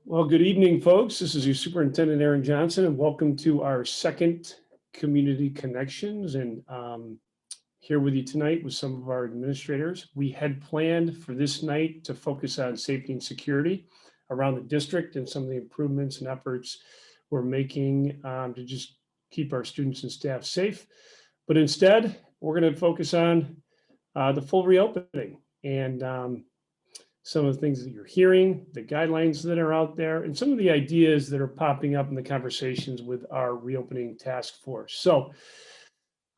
Well, good evening, folks. This is your Superintendent Aaron Johnson, and welcome to our second Community Connections. And here with you tonight with some of our administrators. We had planned for this night to focus on safety and security around the district and some of the improvements and efforts we're making to just keep our students and staff safe. But instead, we're going to focus on the full reopening and some of the things that you're hearing, the guidelines that are out there, and some of the ideas that are popping up in the conversations with our reopening task force. So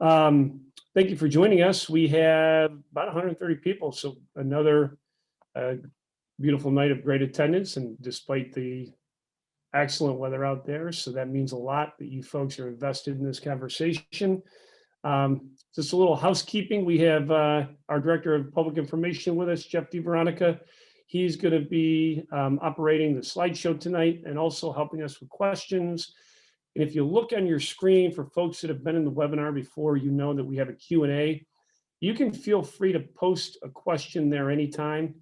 thank you for joining us. We have about 130 people, so another beautiful night of great attendance, and despite the excellent weather out there, so that means a lot that you folks are invested in this conversation. Just a little housekeeping. We have our Director of Public Information with us, Jeff DeVeronica. He's going to be operating the slideshow tonight and also helping us with questions. And if you look on your screen, for folks that have been in the webinar before, you know that we have a Q&A. You can feel free to post a question there anytime.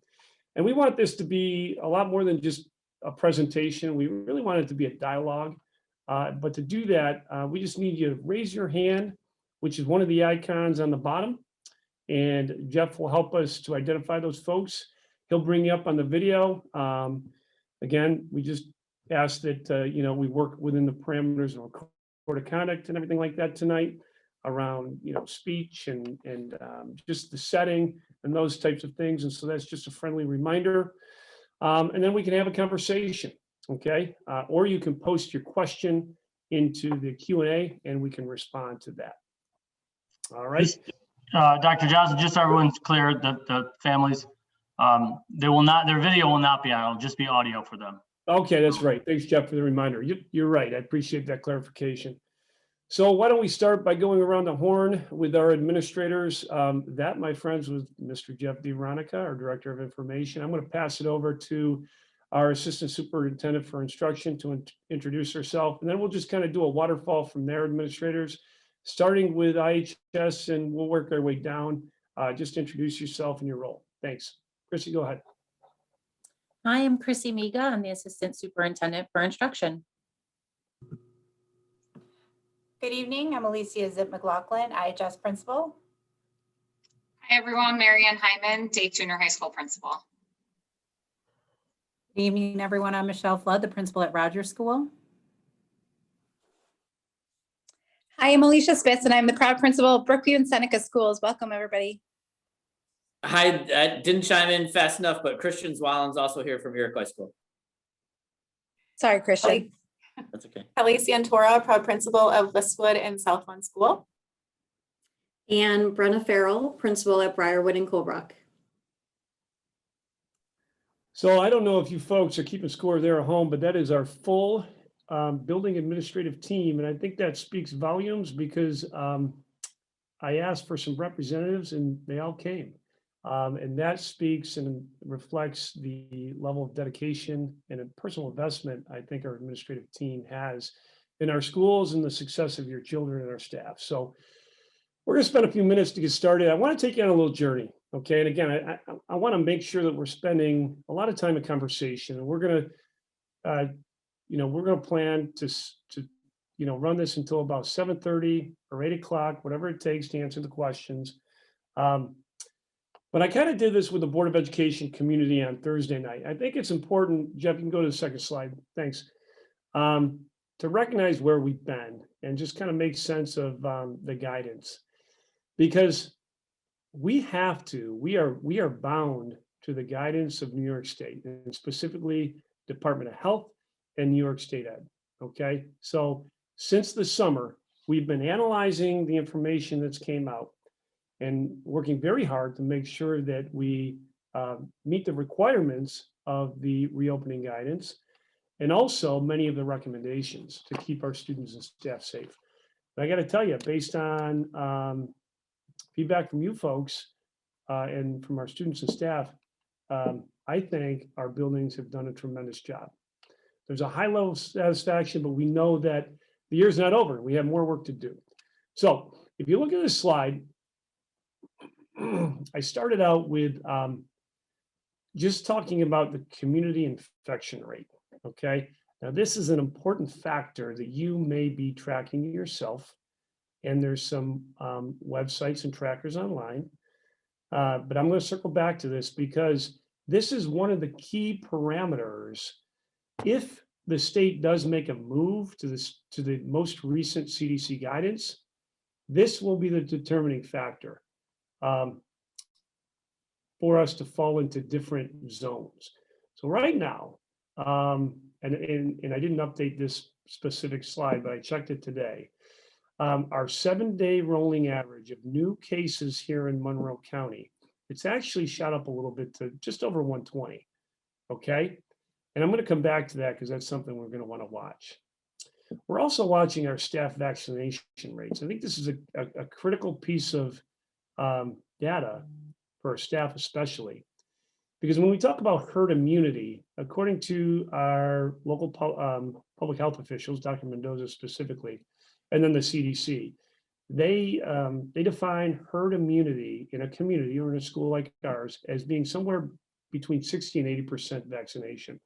And we want this to be a lot more than just a presentation. We really want it to be a dialogue. But to do that, we just need you to raise your hand, which is one of the icons on the bottom. And Jeff will help us to identify those folks. He'll bring you up on the video. Again, we just ask that we work within the parameters of code of conduct and everything like that tonight around speech and just the setting and those types of things. And so that's just a friendly reminder. And then we can have a conversation, okay? Or you can post your question into the Q&A and we can respond to that. All right. Dr. Johnson, just so everyone's clear, that the families, their video will not be on, it'll just be audio for them. Okay, that's right. Thanks, Jeff, for the reminder. You're right. I appreciate that clarification. So why don't we start by going around the horn with our administrators. That, my friends, was Mr. Jeff DeVeronica, our Director of Information. I'm going to pass it over to our Assistant Superintendent for Instruction to introduce herself, and then we'll just kind of do a waterfall from there, administrators, starting with IHS, and we'll work our way down. Just introduce yourself and your role. Thanks. Chrissy, go ahead. Hi, I'm Chrissy Miga. I'm the Assistant Superintendent for Instruction. Good evening. I'm Alicia Zip McLaughlin, IHS Principal. Hi, everyone. Marianne Hyman, Dake Junior High School Principal. Good evening, everyone. I'm Michelle Flood, the Principal at Rogers School. Hi, I'm Alicia Spitz, and I'm the Proud Principal of Brookview and Seneca Schools. Welcome, everybody. Hi, I didn't chime in fast enough, but Christian Zwallen's also here from Iroquois School. Sorry, Christian. That's okay. Kelly Santora, Proud Principal of Listwood and Southland School. And Brenna Farrell, Principal at Briarwood and Colebrook. So I don't know if you folks are keeping score there at home, but that is our full building administrative team. And I think that speaks volumes because I asked for some representatives and they all came. And that speaks and reflects the level of dedication and a personal investment I think our administrative team has in our schools and the success of your children and our staff. So we're going to spend a few minutes to get started. I want to take you on a little journey. Okay. And again, I want to make sure that we're spending a lot of time in conversation, and we're going to plan to run this until about 7:30 or 8 o'clock, whatever it takes to answer the questions. But I kind of did this with the Board of Education community on Thursday night. I think it's important, Jeff, you can go to the second slide. Thanks. To recognize where we've been and just kind of make sense of the guidance, because we are bound to the guidance of New York State, and specifically Department of Health and New York State Ed. Okay. So since the summer, we've been analyzing the information that's came out and working very hard to make sure that we meet the requirements of the reopening guidance and also many of the recommendations to keep our students and staff safe. But I got to tell you, based on feedback from you folks and from our students and staff, I think our buildings have done a tremendous job. There's a high level of satisfaction, but we know that the year's not over. We have more work to do. So if you look at this slide, I started out with just talking about the community infection rate. Okay, now this is an important factor that you may be tracking yourself. And there's some websites and trackers online. But I'm going to circle back to this because this is one of the key parameters. If the state does make a move to the most recent CDC guidance, this will be the determining factor for us to fall into different zones. So right now, and I didn't update this specific slide, but I checked it today. Our 7-day rolling average of new cases here in Monroe County, it's actually shot up a little bit to just over 120. Okay. And I'm going to come back to that because that's something we're going to want to watch. We're also watching our staff vaccination rates. I think this is a critical piece of data for our staff, especially because when we talk about herd immunity, according to our local public health officials, Dr. Mendoza specifically, and then the CDC, they define herd immunity in a community or in a school like ours as being somewhere between 60 and 80% vaccination.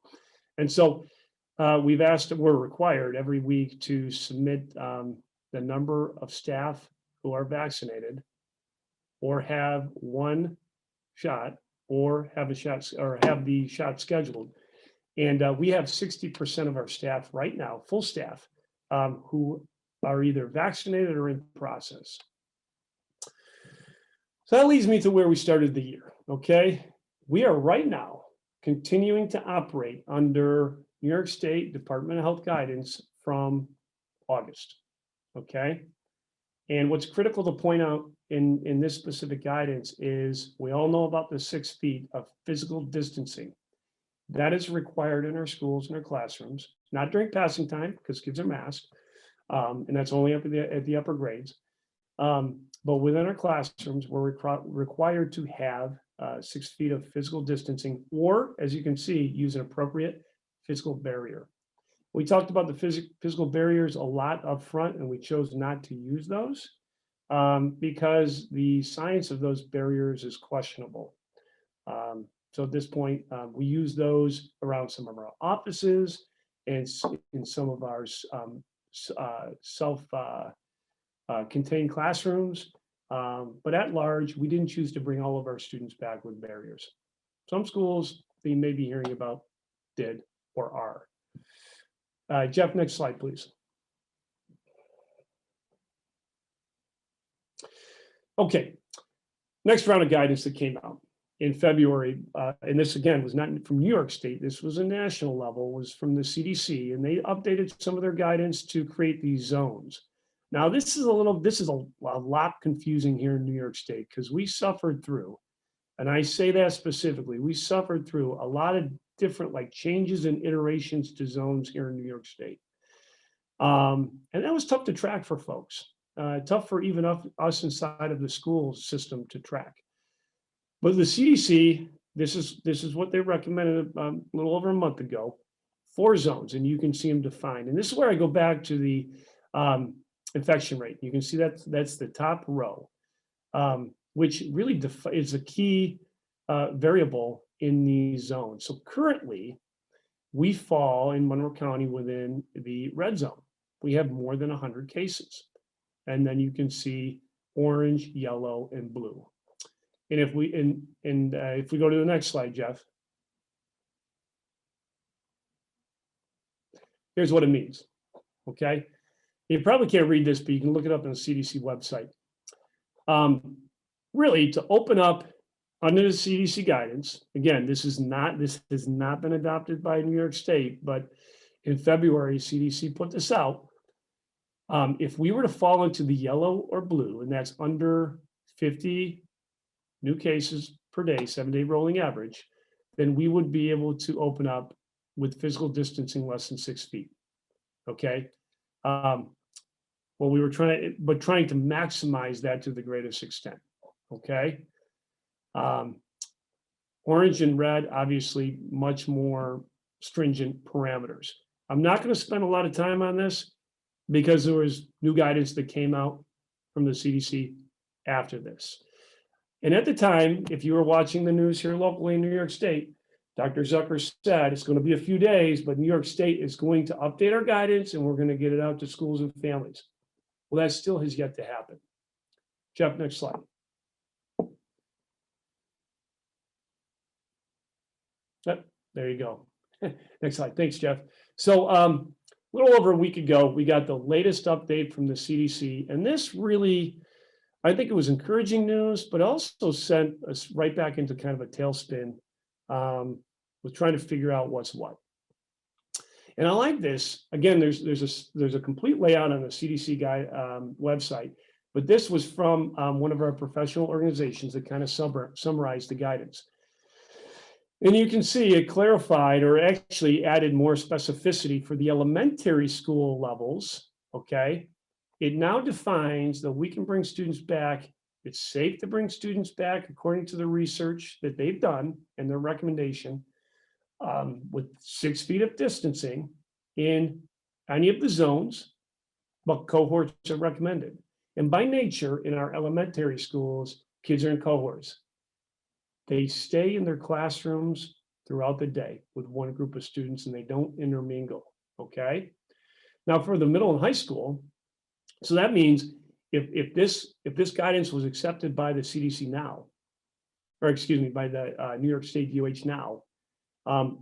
And so we're required every week to submit the number of staff who are vaccinated or have one shot or have the shot scheduled. And we have 60% of our staff right now, full staff, who are either vaccinated or in process. So that leads me to where we started the year, okay? We are right now continuing to operate under New York State Department of Health guidance from August, okay? And what's critical to point out in this specific guidance is we all know about the 6 feet of physical distancing. That is required in our schools and our classrooms, not during passing time because kids are masked, and that's only up at the upper grades. But within our classrooms, we're required to have 6 feet of physical distancing, or as you can see, use an appropriate physical barrier. We talked about the physical barriers a lot up front, and we chose not to use those because the science of those barriers is questionable. So at this point, we use those around some of our offices and in some of our self-contained classrooms. But at large, we didn't choose to bring all of our students back with barriers. Some schools that you may be hearing about did or are. Jeff, next slide, please. Okay, next round of guidance that came out in February, and this again was not from New York State, this was a national level, was from the CDC, and they updated some of their guidance to create these zones. Now, this is a lot confusing here in New York State because we suffered through, and I say that specifically, we suffered through a lot of different changes and iterations to zones here in New York State. And that was tough to track for folks, tough for even us inside of the school system to track. But the CDC, this is what they recommended a little over a month ago, 4 zones, and you can see them defined. And this is where I go back to the infection rate. You can see that's the top row, which really is a key variable in these zones. So currently, we fall in Monroe County within the red zone. We have more than 100 cases. And then you can see orange, yellow, and blue. And if we go to the next slide, Jeff. Here's what it means, okay? You probably can't read this, but you can look it up on the CDC website. Really, to open up under the CDC guidance, again, this has not been adopted by New York State, but in February, CDC put this out. If we were to fall into the yellow or blue, and that's under 50 new cases per day, 7-day rolling average, then we would be able to open up with physical distancing less than 6 feet. Okay. Well, we were trying to maximize that to the greatest extent. Okay. Orange and red, obviously, much more stringent parameters. I'm not going to spend a lot of time on this because there was new guidance that came out from the CDC after this. And at the time, if you were watching the news here locally in New York State, Dr. Zucker said it's going to be a few days, but New York State is going to update our guidance and we're going to get it out to schools and families. Well, that still has yet to happen. Jeff, next slide. Yep, there you go. Next slide. Thanks, Jeff. So a little over a week ago, we got the latest update from the CDC, and this really, I think it was encouraging news, but also sent us right back into kind of a tailspin with trying to figure out what's what. And I like this. Again, there's a complete layout on the CDC guide website, but this was from one of our professional organizations that kind of summarized the guidance. And you can see it clarified or actually added more specificity for the elementary school levels, okay? It now defines that we can bring students back. It's safe to bring students back according to the research that they've done and their recommendation with 6 feet of distancing in any of the zones, but cohorts are recommended. And by nature, in our elementary schools, kids are in cohorts. They stay in their classrooms throughout the day with one group of students and they don't intermingle, okay? Now for the middle and high school, so that means if this guidance was accepted by the CDC now, or excuse me, by the New York State DOH now,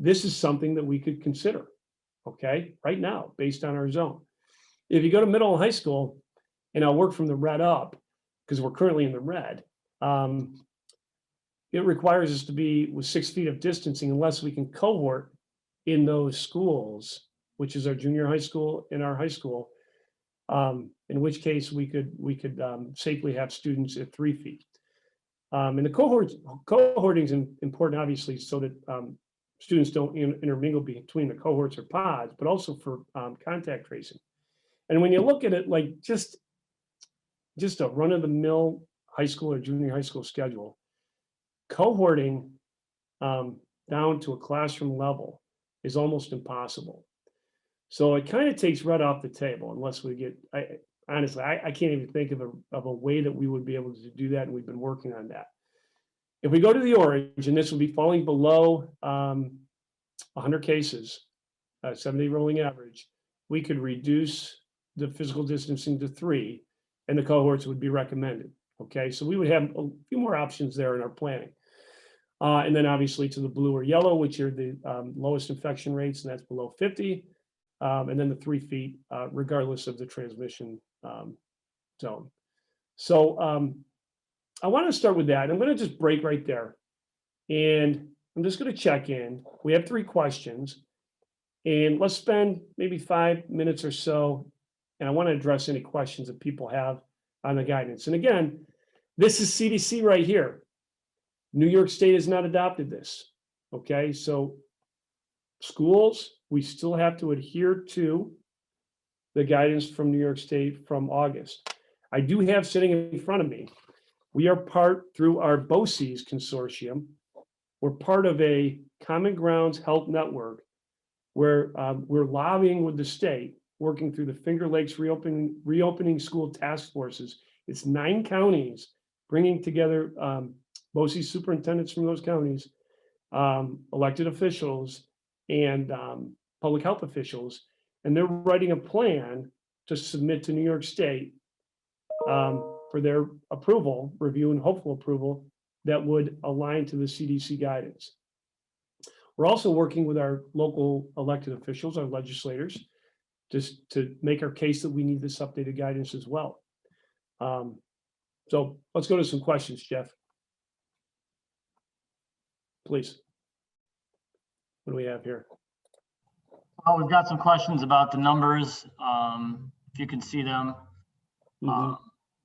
this is something that we could consider, okay, right now, based on our zone. If you go to middle and high school, and I'll work from the red up, because we're currently in the red, it requires us to be with 6 feet of distancing unless we can cohort in those schools, which is our junior high school and our high school, in which case we could safely have students at 3 feet. And the cohorting is important, obviously, so that students don't intermingle between the cohorts or pods, but also for contact tracing. And when you look at it like just a run-of-the-mill high school or junior high school schedule, cohorting down to a classroom level is almost impossible. So it kind of takes right off the table unless we get, honestly, I can't even think of a way that we would be able to do that, and we've been working on that. If we go to the orange, and this will be falling below 100 cases, 7-day rolling average, we could reduce the physical distancing to 3, and the cohorts would be recommended. Okay, so we would have a few more options there in our planning. And then obviously to the blue or yellow, which are the lowest infection rates, and that's below 50. And then the 3 feet, regardless of the transmission zone. So I want to start with that. I'm going to just break right there. And I'm just going to check in. We have 3 questions. And let's spend maybe 5 minutes or so. And I want to address any questions that people have on the guidance. And again, this is CDC right here. New York State has not adopted this. Okay, so schools, we still have to adhere to the guidance from New York State from August. I do have sitting in front of me, we are part through our BOCES consortium. We're part of a Common Grounds Health Network where we're lobbying with the state, working through the Finger Lakes reopening school task forces. It's 9 counties bringing together BOCES superintendents from those counties, elected officials, and public health officials, and they're writing a plan to submit to New York State for their approval, review, and hopeful approval that would align to the CDC guidance. We're also working with our local elected officials, our legislators, just to make our case that we need this updated guidance as well. So let's go to some questions, Jeff. Please. What do we have here? Well, we've got some questions about the numbers. If you can see them,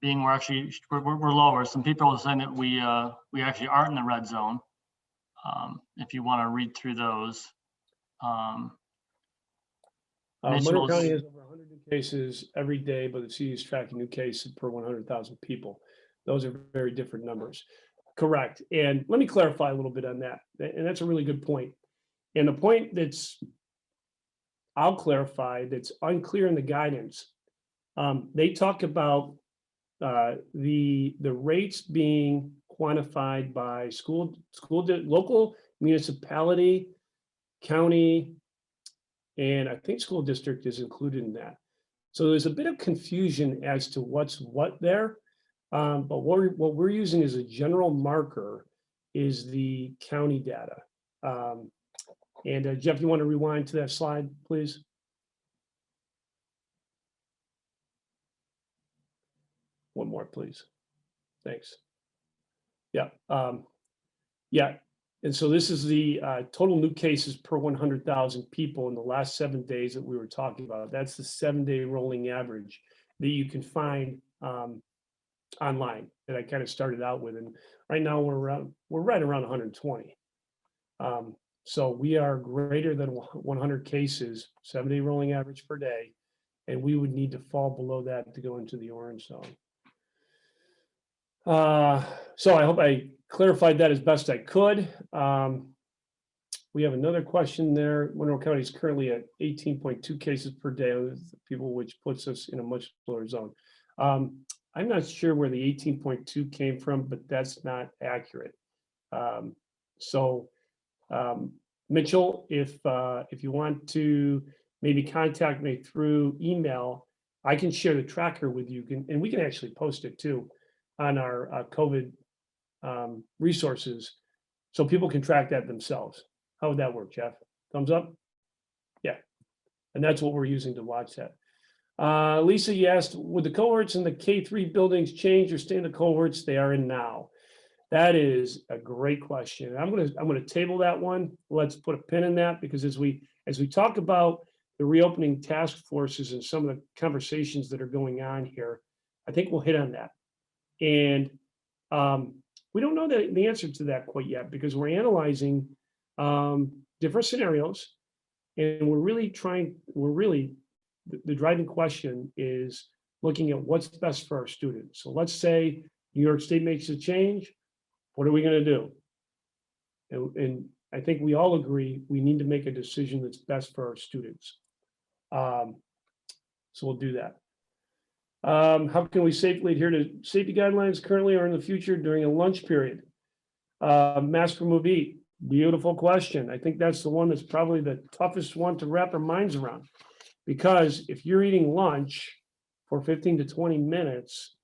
being we're lower. Some people are saying that we actually aren't in the red zone. If you want to read through those. Monroe County has over 100 new cases every day, but the CDC is tracking new cases per 100,000 people. Those are very different numbers. Correct. And let me clarify a little bit on that. And that's a really good point. And the point I'll clarify that's unclear in the guidance. They talk about the rates being quantified by local municipality, county, and I think school district is included in that. So there's a bit of confusion as to what's what there. But what we're using as a general marker is the county data. Jeff, you want to rewind to that slide, please? One more, please. Thanks. Yeah. Yeah. And so this is the total new cases per 100,000 people in the last 7 days that we were talking about. That's the 7-day rolling average that you can find online that I kind of started out with. And right now we're right around 120. So we are greater than 100 cases, 7-day rolling average per day. And we would need to fall below that to go into the orange zone. So I hope I clarified that as best I could. We have another question there. Monroe County is currently at 18.2 cases per day, people, which puts us in a much lower zone. I'm not sure where the 18.2 came from, but that's not accurate. Mitchell, if you want to maybe contact me through email, I can share the tracker with you, and we can actually post it too on our COVID resources, so people can track that themselves. How would that work, Jeff? Thumbs up? Yeah, and that's what we're using to watch that. Lisa, you asked, would the cohorts in the K3 buildings change or stay in the cohorts they are in now? That is a great question. I'm gonna table that one. Let's put a pin in that, because as we talk about the reopening task forces and some of the conversations that are going on here, I think we'll hit on that. And we don't know the answer to that quite yet, because we're analyzing different scenarios, and the driving question is looking at what's best for our students. So let's say New York State makes a change. What are we going to do? And I think we all agree we need to make a decision that's best for our students. So we'll do that. How can we safely adhere to safety guidelines currently or in the future during a lunch period? Mask, remove, eat. Beautiful question. I think that's the one that's probably the toughest one to wrap our minds around, because if you're eating lunch for 15 to 20 minutes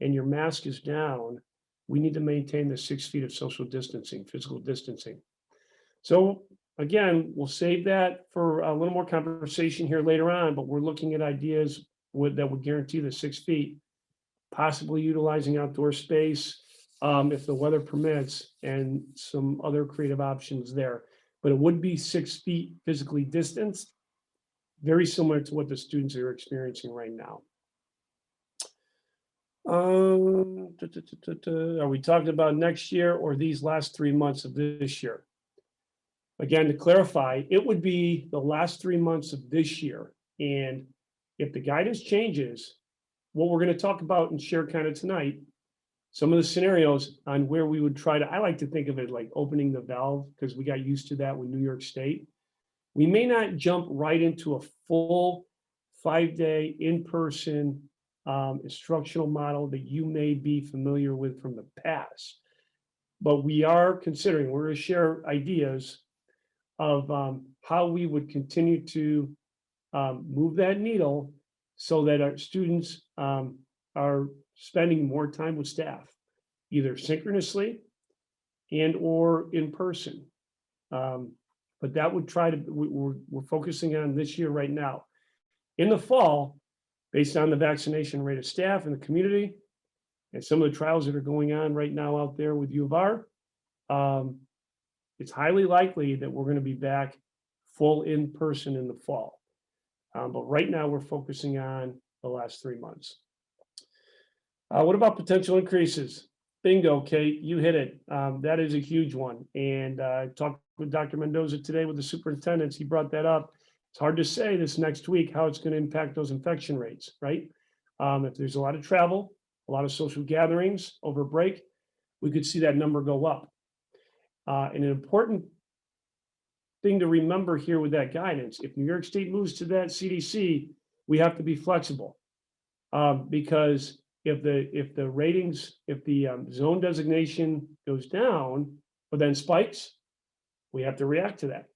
and your mask is down, we need to maintain the 6 feet of social distancing, physical distancing. So again, we'll save that for a little more conversation here later on, but we're looking at ideas that would guarantee the 6 feet, possibly utilizing outdoor space if the weather permits, and some other creative options there. But it would be 6 feet physically distanced, very similar to what the students are experiencing right now. Are we talking about next year or these last 3 months of this year? Again, to clarify, it would be the last 3 months of this year. And if the guidance changes, what we're going to talk about and share kind of tonight, some of the scenarios on where we would try to, I like to think of it like opening the valve, because we got used to that with New York State. We may not jump right into a full 5-day in-person instructional model that you may be familiar with from the past, but we are considering, we're going to share ideas of how we would continue to move that needle so that our students are spending more time with staff, either synchronously and or in person. But that would try to, we're focusing on this year right now. In the fall, based on the vaccination rate of staff in the community and some of the trials that are going on right now out there with U of R, it's highly likely that we're going to be back full in person in the fall. But right now we're focusing on the last 3 months. What about potential increases? Bingo, Kate, you hit it. That is a huge one. And I talked with Dr. Mendoza today with the superintendents. He brought that up. It's hard to say this next week how it's going to impact those infection rates, right? If there's a lot of travel, a lot of social gatherings over break, we could see that number go up. And an important thing to remember here with that guidance, if New York State moves to that CDC, we have to be flexible, because if the ratings, if the zone designation goes down, but then spikes, we have to react to that,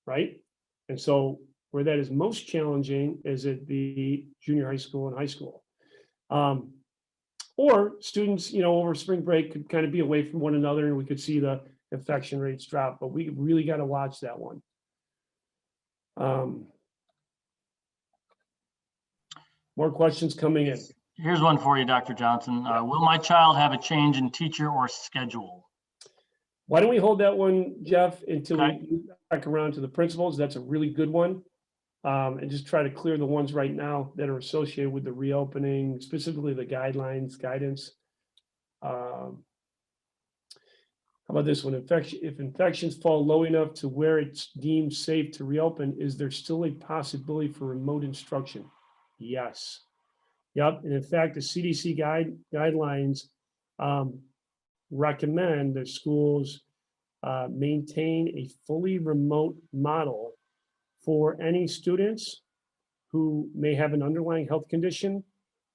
right? And so where that is most challenging is at the junior high school and high school. Or students, over spring break could kind of be away from one another and we could see the infection rates drop, but we really got to watch that one. More questions coming in. Here's one for you, Dr. Johnson. Will my child have a change in teacher or schedule? Why don't we hold that one, Jeff, until Okay. we move back around to the principals? That's a really good one. And just try to clear the ones right now that are associated with the reopening, specifically the guidelines, guidance. How about this one? If infections fall low enough to where it's deemed safe to reopen, is there still a possibility for remote instruction? Yes. Yep. And in fact, the CDC guidelines recommend that schools maintain a fully remote model for any students who may have an underlying health condition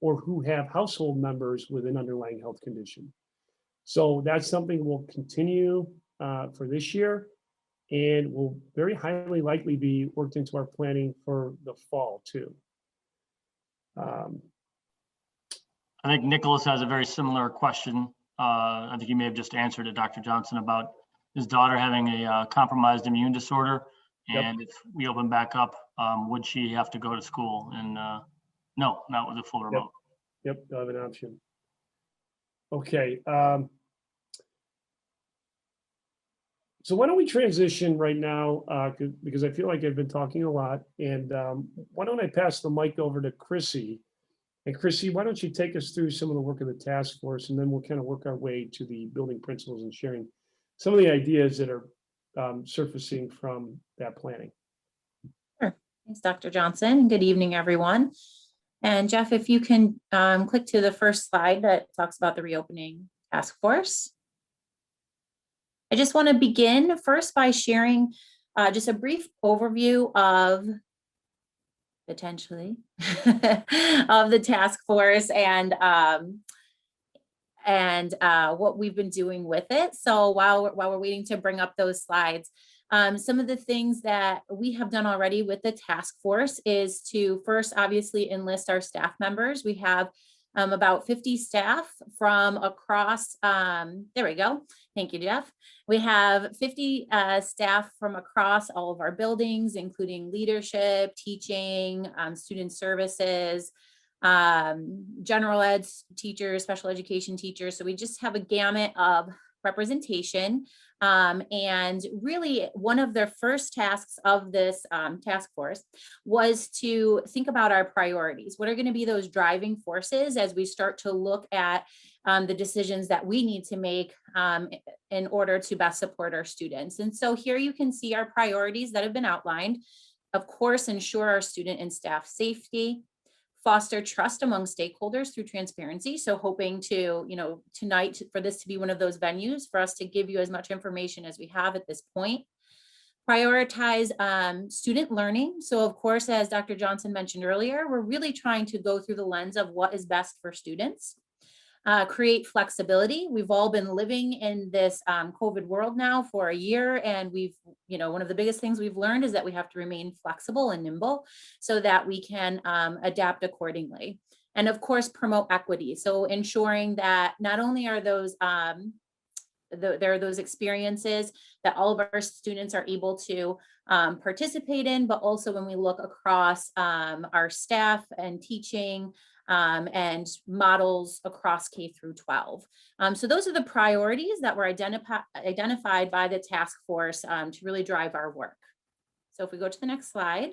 or who have household members with an underlying health condition. So that's something we'll continue for this year and will very highly likely be worked into our planning for the fall too. I think Nicholas has a very similar question. I think you may have just answered it, Dr. Johnson, about his daughter having a compromised immune disorder. Yep. And if we open back up, would she have to go to school? And no, not with a full remote. Yep, they'll have an option. Okay. So why don't we transition right now, because I feel like I've been talking a lot, and why don't I pass the mic over to Chrissy? And Chrissy, why don't you take us through some of the work of the task force, and then we'll kind of work our way to the building principles and sharing some of the ideas that are surfacing from that planning. Sure. Thanks, Dr. Johnson. Good evening, everyone. And Jeff, if you can click to the first slide that talks about the reopening task force. I just want to begin first by sharing just a brief overview of potentially of the task force and what we've been doing with it. So while we're waiting to bring up those slides, some of the things that we have done already with the task force is to first obviously enlist our staff members. We have about 50 staff from across, there we go. Thank you, Jeff. We have 50 staff from across all of our buildings, including leadership, teaching, student services, general ed teachers, special education teachers. So we just have a gamut of representation. And really one of the first tasks of this task force was to think about our priorities. What are going to be those driving forces as we start to look at the decisions that we need to make in order to best support our students. And so here you can see our priorities that have been outlined. Of course, ensure our student and staff safety, foster trust among stakeholders through transparency. So hoping to, tonight for this to be one of those venues for us to give you as much information as we have at this point. Prioritize student learning. So of course, as Dr. Johnson mentioned earlier, we're really trying to go through the lens of what is best for students. Create flexibility. We've all been living in this COVID world now for a year, and we've, one of the biggest things we've learned is that we have to remain flexible and nimble so that we can adapt accordingly. And of course, promote equity. So ensuring that not only are those there are those experiences that all of our students are able to participate in, but also when we look across our staff and teaching and models across K through 12. So those are the priorities that were identified by the task force to really drive our work. So if we go to the next slide.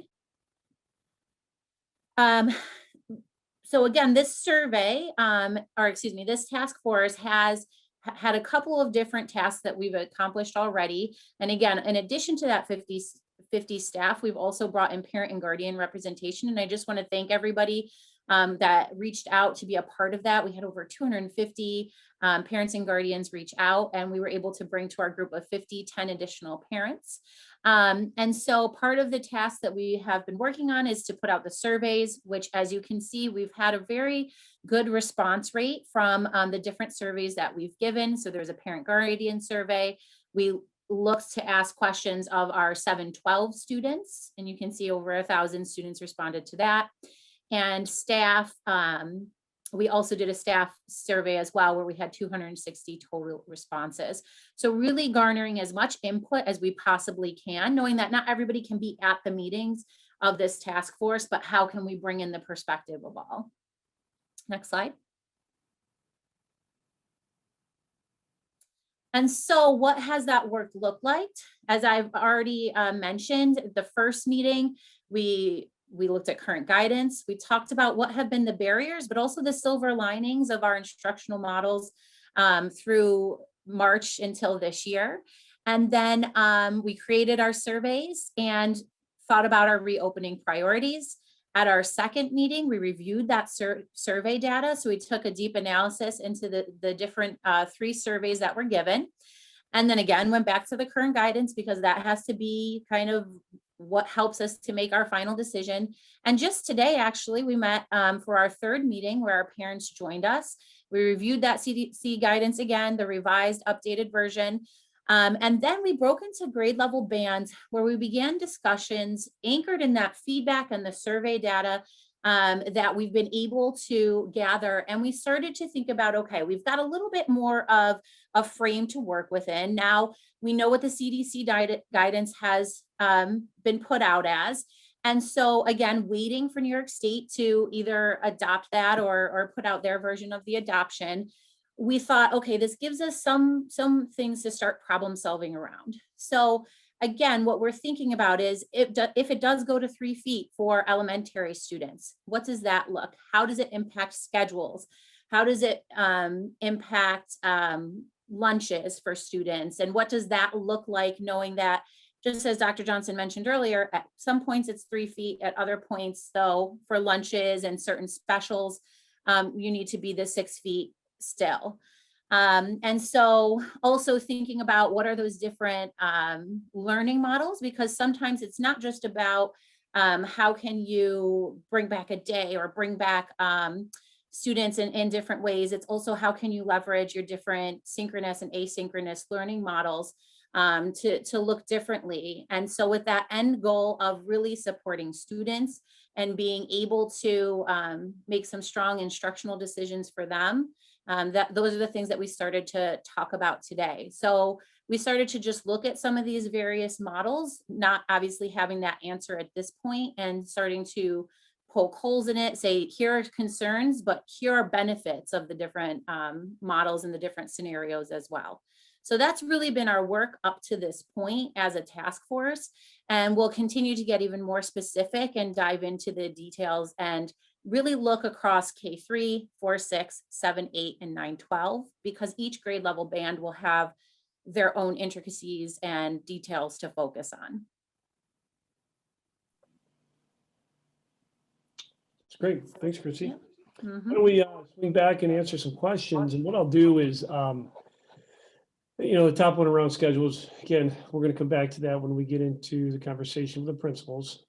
So again, this survey, this task force has had a couple of different tasks that we've accomplished already. And again, in addition to that 50 staff, we've also brought in parent and guardian representation. And I just want to thank everybody that reached out to be a part of that. We had over 250 parents and guardians reach out, and we were able to bring to our group of 10 additional parents. And so part of the task that we have been working on is to put out the surveys, which as you can see, we've had a very good response rate from the different surveys that we've given. So there's a parent guardian survey. We looked to ask questions of our 712 students, and you can see over 1,000 students responded to that. And staff, we also did a staff survey as well, where we had 260 total responses. So really garnering as much input as we possibly can, knowing that not everybody can be at the meetings of this task force, but how can we bring in the perspective of all? Next slide. And so what has that work looked like? As I've already mentioned, the first meeting, we looked at current guidance. We talked about what have been the barriers, but also the silver linings of our instructional models through March until this year. And then we created our surveys and thought about our reopening priorities. At our second meeting, we reviewed that survey data. So we took a deep analysis into the different 3 surveys that were given. And then again, went back to the current guidance, because that has to be kind of what helps us to make our final decision. And just today, actually, we met for our third meeting where our parents joined us. We reviewed that CDC guidance again, the revised updated version. And then we broke into grade level bands where we began discussions anchored in that feedback and the survey data that we've been able to gather. And we started to think about, okay, we've got a little bit more of a frame to work within. Now we know what the CDC guidance has been put out as. And so again, waiting for New York State to either adopt that or put out their version of the adoption. We thought, okay, this gives us some things to start problem solving around. So again, what we're thinking about is if it does go to 3 feet for elementary students, what does that look? How does it impact schedules? How does it impact lunches for students? And what does that look like, knowing that, just as Dr. Johnson mentioned earlier, at some points it's 3 feet, at other points though, for lunches and certain specials, you need to be the 6 feet still. And so also thinking about what are those different learning models, because sometimes it's not just about how can you bring back a day or bring back students in different ways. It's also how can you leverage your different synchronous and asynchronous learning models to look differently. And so with that end goal of really supporting students and being able to make some strong instructional decisions for them, those are the things that we started to talk about today. So we started to just look at some of these various models, not obviously having that answer at this point, and starting to poke holes in it, say, here are concerns, but here are benefits of the different models and the different scenarios as well. So that's really been our work up to this point as a task force. And we'll continue to get even more specific and dive into the details and really look across K3, 4, 6, 7, 8, and 9, 12, because each grade level band will have their own intricacies and details to focus on. It's great. Thanks, Chrissy. Yep. Why don't we swing back and answer some questions? And what I'll do is, the top one around schedules, again, we're going to come back to that when we get into the conversation with the principals.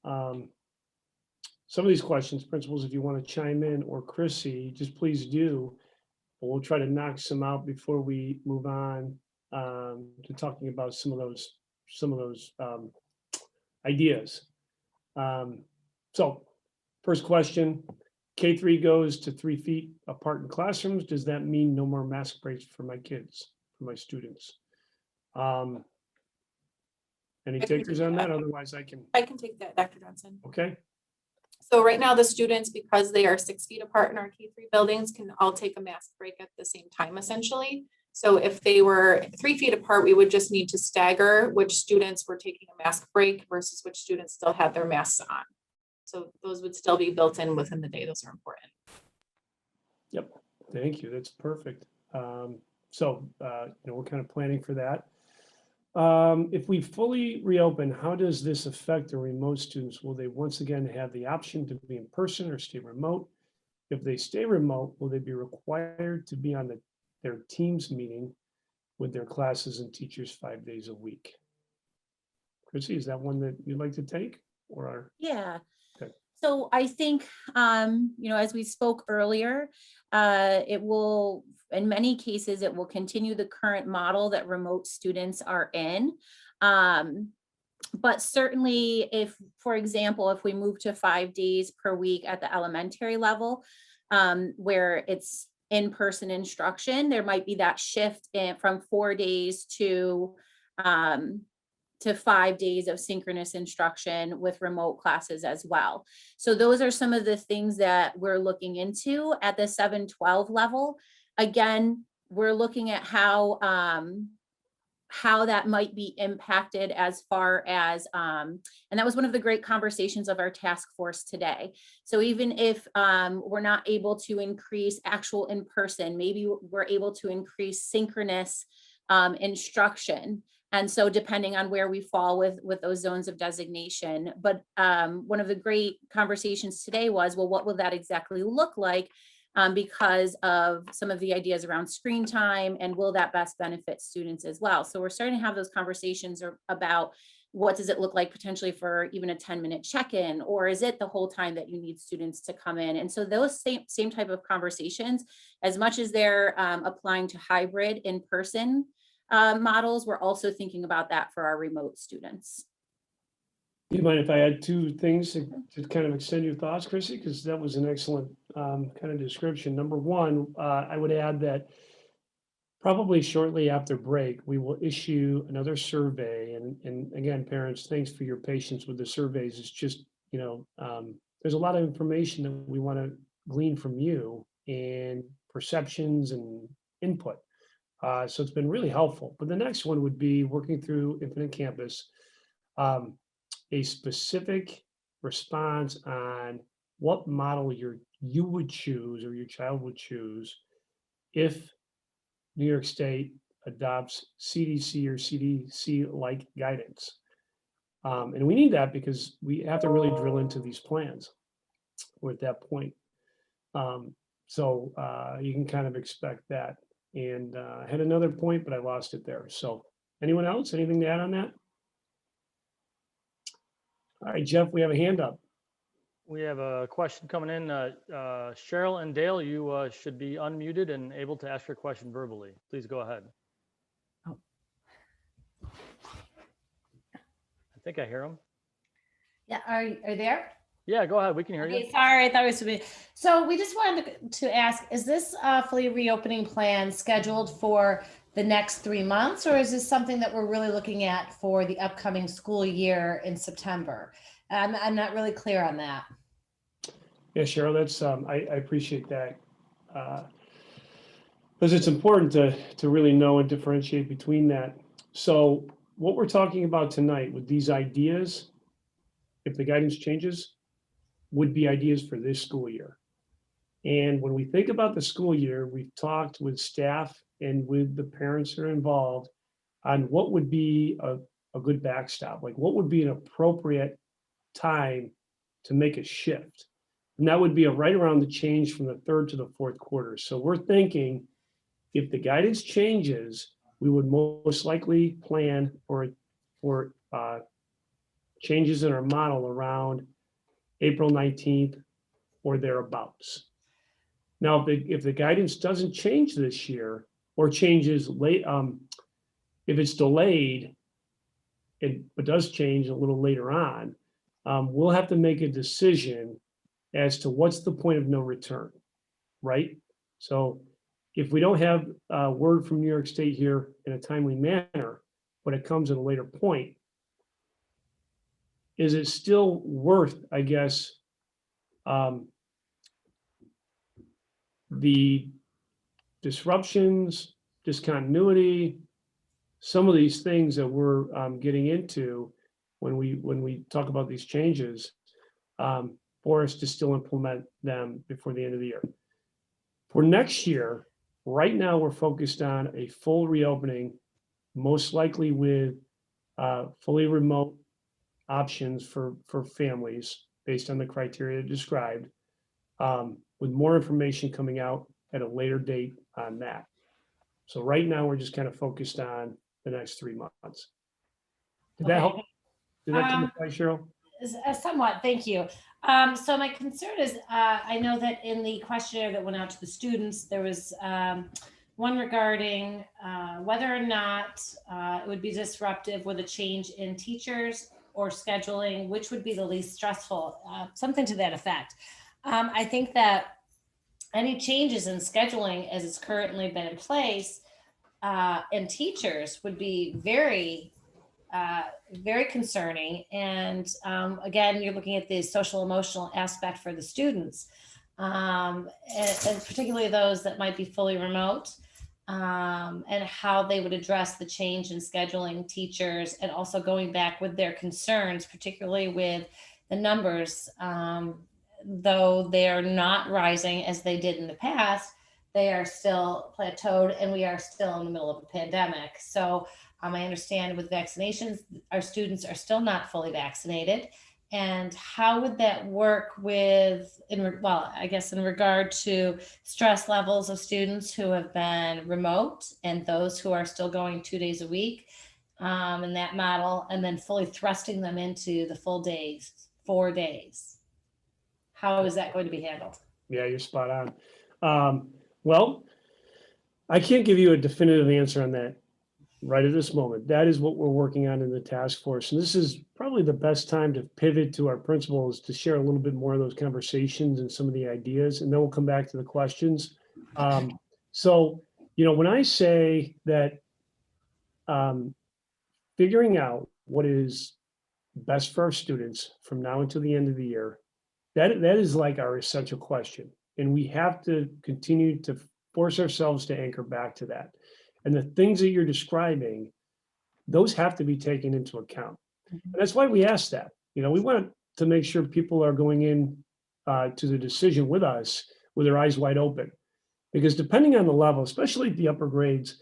Some of these questions, principals, if you want to chime in, or Chrissy, just please do. But we'll try to knock some out before we move on to talking about some of those ideas. So first question, K3 goes to 3 feet apart in classrooms. Does that mean no more mask breaks for my kids, for my students? Any takers on that? Otherwise I can take that, Dr. Johnson. Okay. So right now the students, because they are 6 feet apart in our K3 buildings, can all take a mask break at the same time, essentially. So if they were 3 feet apart, we would just need to stagger which students were taking a mask break versus which students still had their masks on. So those would still be built in within the day. Those are important. Yep. Thank you. That's perfect. So we're kind of planning for that. If we fully reopen, how does this affect the remote students? Will they once again have the option to be in person or stay remote? If they stay remote, will they be required to be on their Teams meeting with their classes and teachers 5 days a week? Chrissy, is that one that you'd like to take? Yeah. Okay. So I think, as we spoke earlier, it will in many cases, it will continue the current model that remote students are in. But certainly if, for example, if we move to 5 days per week at the elementary level, where it's in-person instruction, there might be that shift from 4 days to 5 days of synchronous instruction with remote classes as well. So those are some of the things that we're looking into at the 7-12 level. Again, we're looking at how that might be impacted as far as, and that was one of the great conversations of our task force today. So even if we're not able to increase actual in-person, maybe we're able to increase synchronous instruction. And so depending on where we fall with those zones of designation. But one of the great conversations today was, well, what will that exactly look like? Because of some of the ideas around screen time, and will that best benefit students as well? So we're starting to have those conversations about what does it look like potentially for even a 10-minute check-in, or is it the whole time that you need students to come in? And so those same type of conversations, as much as they're applying to hybrid in-person models, we're also thinking about that for our remote students. Do you mind if I add two things to kind of extend your thoughts, Chrissy? Because that was an excellent kind of description. Number one, I would add that probably shortly after break, we will issue another survey. And again, parents, thanks for your patience with the surveys. It's just, there's a lot of information that we want to glean from you and perceptions and input. So it's been really helpful. But the next one would be working through Infinite Campus. A specific response on what model you would choose or your child would choose if New York State adopts CDC or CDC-like guidance. And we need that because we have to really drill into these plans. We're at that point. So you can kind of expect that. And I had another point, but I lost it there. So anyone else, anything to add on that? All right, Jeff, we have a hand up. We have a question coming in. Cheryl and Dale, you should be unmuted and able to ask your question verbally. Please go ahead. Oh. I think I hear them. Yeah, are you there? Yeah, go ahead. We can hear Okay, you. sorry, I thought it was me. So we just wanted to ask, is this fully reopening plan scheduled for the next 3 months, or is this something that we're really looking at for the upcoming school year in September? I'm not really clear on that. Yeah, Cheryl, that's I appreciate that. Because it's important to really know and differentiate between that. So what we're talking about tonight with these ideas, if the guidance changes, would be ideas for this school year. And when we think about the school year, we've talked with staff and with the parents that are involved on what would be a good backstop, like what would be an appropriate time to make a shift. And that would be right around the change from the third to the fourth quarter. So we're thinking if the guidance changes, we would most likely plan for changes in our model around April 19th or thereabouts. Now, if the guidance doesn't change this year or changes late, if it's delayed, but does change a little later on, we'll have to make a decision as to what's the point of no return, right? So if we don't have word from New York State here in a timely manner, but it comes at a later point, is it still worth, I guess, the disruptions, discontinuity, some of these things that we're getting into when we talk about these changes, for us to still implement them before the end of the year. For next year, right now we're focused on a full reopening, most likely with fully remote options for families based on the criteria described, with more information coming out at a later date on that. So right now we're just kind of focused on the next 3 months. Did that help? Did that clarify, Cheryl? Somewhat, thank you. So my concern is, I know that in the questionnaire that went out to the students, there was One regarding whether or not it would be disruptive with a change in teachers or scheduling, which would be the least stressful, something to that effect. I think that any changes in scheduling as it's currently been in place and teachers would be very concerning. And again, you're looking at the social emotional aspect for the students, and particularly those that might be fully remote, and how they would address the change in scheduling teachers, and also going back with their concerns, particularly with the numbers. Though they are not rising as they did in the past, they are still plateaued, and we are still in the middle of a pandemic. So I understand with vaccinations, our students are still not fully vaccinated. And how would that work with, I guess in regard to stress levels of students who have been remote and those who are still going 2 days a week in that model, and then fully thrusting them into the full days, 4 days? How is that going to be handled? Yeah, you're spot on. Well, I can't give you a definitive answer on that right at this moment. That is what we're working on in the task force. And this is probably the best time to pivot to our principals to share a little bit more of those conversations and some of the ideas, and then we'll come back to the questions. So, when I say that figuring out what is best for our students from now until the end of the year, that is like our essential question. And we have to continue to force ourselves to anchor back to that. And the things that you're describing, those have to be taken into account. And that's why we asked that. We want to make sure people are going in to the decision with us with their eyes wide open. Because depending on the level, especially at the upper grades,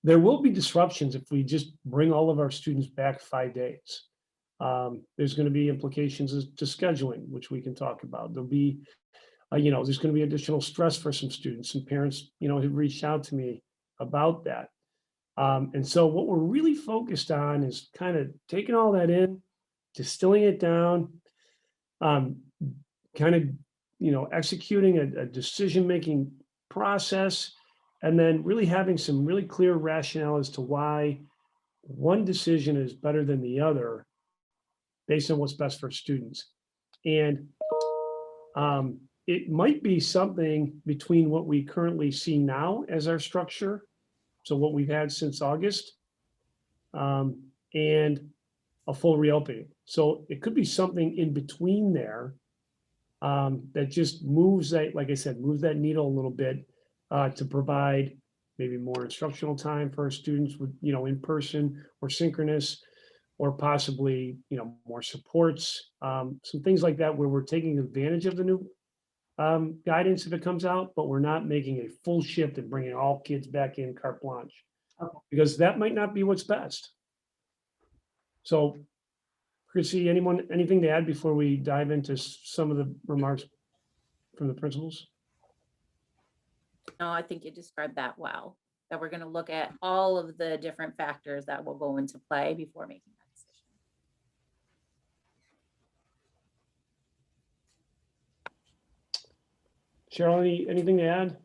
there will be disruptions if we just bring all of our students back 5 days. There's going to be implications to scheduling, which we can talk about. There'll be, there's going to be additional stress for some students, and parents, have reached out to me about that. And so what we're really focused on is kind of taking all that in, distilling it down, kind of, executing a decision-making process, and then really having some really clear rationale as to why one decision is better than the other based on what's best for students. And it might be something between what we currently see now as our structure, so what we've had since August, and a full reopening. So it could be something in between there that just moves that, like I said, moves that needle a little bit to provide maybe more instructional time for our students with, in person or synchronous, or possibly, more supports, some things like that, where we're taking advantage of the new guidance if it comes out, but we're not making a full shift and bringing all kids back in carte blanche, because that might not be what's best. So, Chrissy, anything to add before we dive into some of the remarks from the principals? No, I think you described that well, that we're going to look at all of the different factors that will go into play before making that decision. Cheryl, anything to add?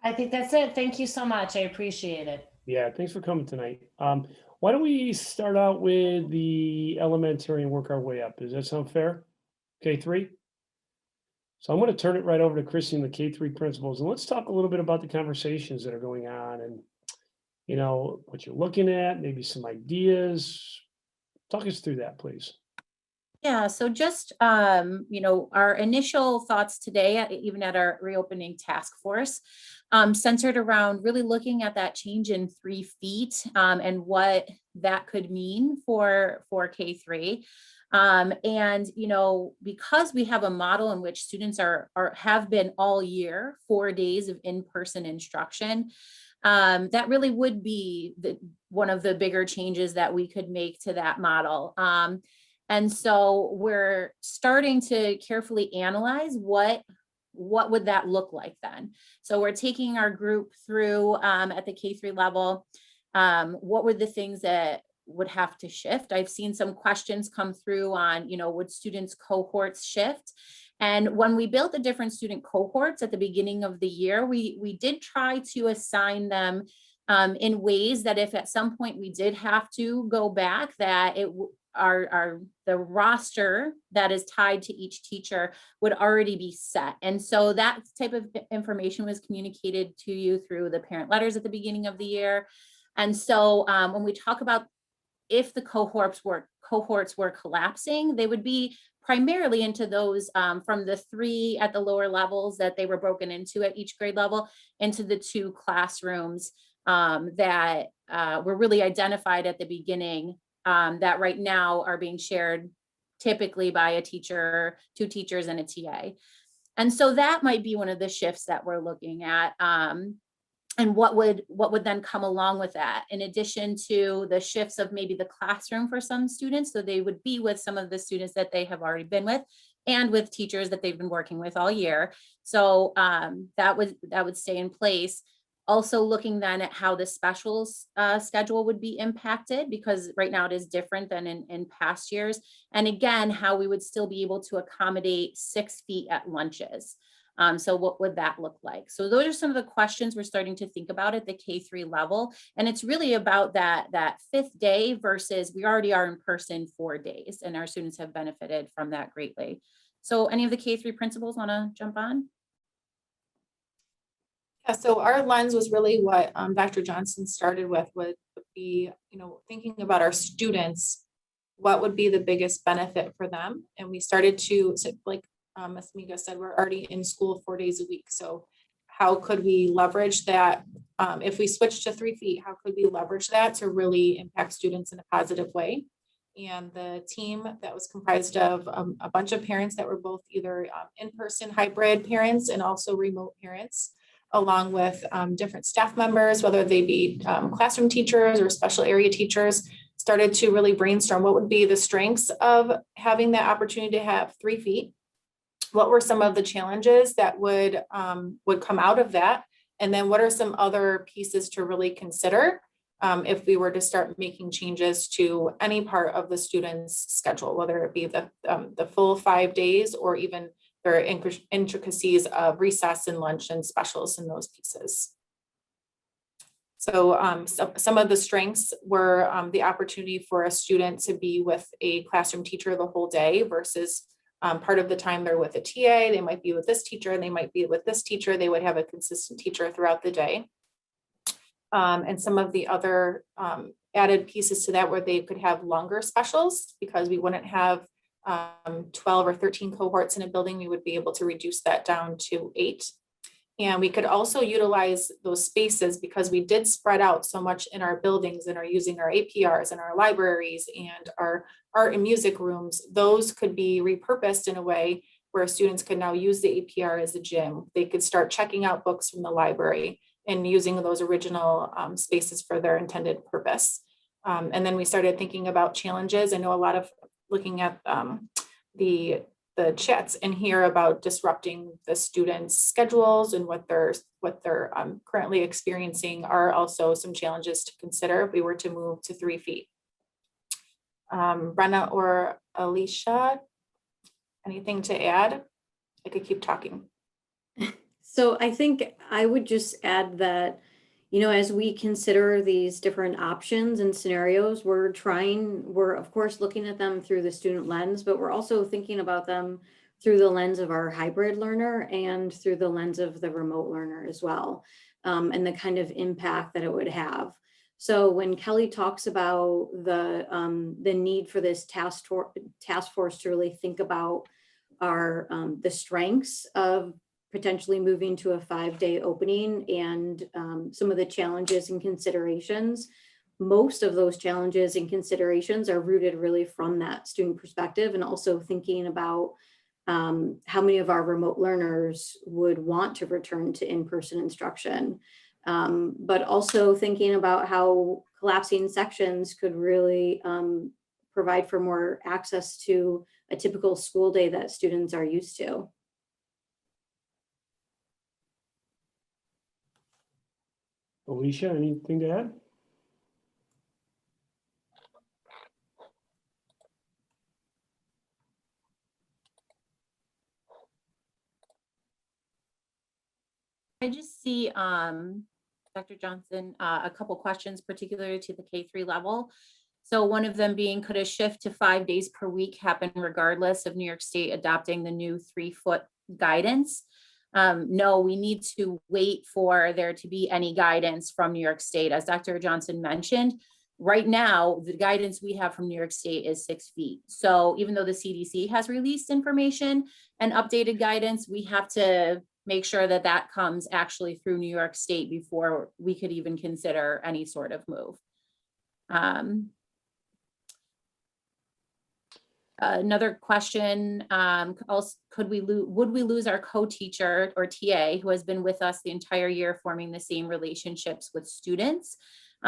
I think that's it. Thank you so much. I appreciate it. Yeah, thanks for coming tonight. Why don't we start out with the elementary and work our way up? Does that sound fair? K3? So I'm going to turn it right over to Chrissy and the K3 principals, and let's talk a little bit about the conversations that are going on, and what you're looking at, maybe some ideas. Talk us through that, please. Yeah, so just, our initial thoughts today, even at our reopening task force, centered around really looking at that change in 3 feet and what that could mean for K3. And, because we have a model in which students have been all year 4 days of in-person instruction, that really would be one of the bigger changes that we could make to that model. And so we're starting to carefully analyze what would that look like then. So we're taking our group through at the K3 level. What were the things that would have to shift? I've seen some questions come through on, would students' cohorts shift? And when we built the different student cohorts at the beginning of the year, we did try to assign them in ways that if at some point we did have to go back, that the roster that is tied to each teacher would already be set. And so that type of information was communicated to you through the parent letters at the beginning of the year. And so when we talk about if the cohorts were collapsing, they would be primarily into those from the 3 at the lower levels that they were broken into at each grade level, into the 2 classrooms that were really identified at the beginning, that right now are being shared typically by a teacher, 2 teachers and a TA. And so that might be one of the shifts that we're looking at. And what would then come along with that, in addition to the shifts of maybe the classroom for some students, so they would be with some of the students that they have already been with, and with teachers that they've been working with all year. So that would stay in place. Also looking then at how the specials schedule would be impacted, because right now it is different than in past years. And again, how we would still be able to accommodate 6 feet at lunches. So what would that look like? So those are some of the questions we're starting to think about at the K-3 level. And it's really about that 5th day versus we already are in person 4 days, and our students have benefited from that greatly. So any of the K-3 principals want to jump on? Yeah, so our lens was really what Dr. Johnson started with, would be, thinking about our students, what would be the biggest benefit for them. And we started to, like as Mika said, we're already in school 4 days a week. So how could we leverage that? If we switch to 3 feet, how could we leverage that to really impact students in a positive way? And the team that was comprised of a bunch of parents that were both either in-person hybrid parents and also remote parents, along with different staff members, whether they be classroom teachers or special area teachers, started to really brainstorm what would be the strengths of having that opportunity to have 3 feet. What were some of the challenges that would come out of that? And then what are some other pieces to really consider if we were to start making changes to any part of the student's schedule, whether it be the full 5 days or even their intricacies of recess and lunch and specials and those pieces. So some of the strengths were the opportunity for a student to be with a classroom teacher the whole day versus part of the time they're with a TA, they might be with this teacher, and they might be with this teacher. They would have a consistent teacher throughout the day. And some of the other added pieces to that where they could have longer specials, because we wouldn't have 12 or 13 cohorts in a building, we would be able to reduce that down to 8. And we could also utilize those spaces because we did spread out so much in our buildings and are using our APRs and our libraries and our art and music rooms. Those could be repurposed in a way where students could now use the APR as a gym. They could start checking out books from the library and using those original spaces for their intended purpose. And then we started thinking about challenges. I know a lot of looking at the chats in here about disrupting the students' schedules and what they're currently experiencing are also some challenges to consider if we were to move to 3 feet. Brenna or Alicia, anything to add? I could keep talking. So I think I would just add that, as we consider these different options and scenarios, we're of course looking at them through the student lens, but we're also thinking about them through the lens of our hybrid learner and through the lens of the remote learner as well, and the kind of impact that it would have. So when Kelly talks about the need for this task force to really think about the strengths of potentially moving to a 5-day opening and some of the challenges and considerations, most of those challenges and considerations are rooted really from that student perspective, and also thinking about how many of our remote learners would want to return to in-person instruction, but also thinking about how collapsing sections could really provide for more access to a typical school day that students are used to. Alicia, anything to add? I just see, Dr. Johnson, a couple questions particularly to the K3 level. So one of them being, could a shift to 5 days per week happen regardless of New York State adopting the new 3-foot guidance? No, we need to wait for there to be any guidance from New York State. As Dr. Johnson mentioned, right now, the guidance we have from New York State is 6 feet. So even though the CDC has released information and updated guidance, we have to make sure that that comes actually through New York State before we could even consider any sort of move. Another question, also, would we lose our co-teacher or TA who has been with us the entire year forming the same relationships with students?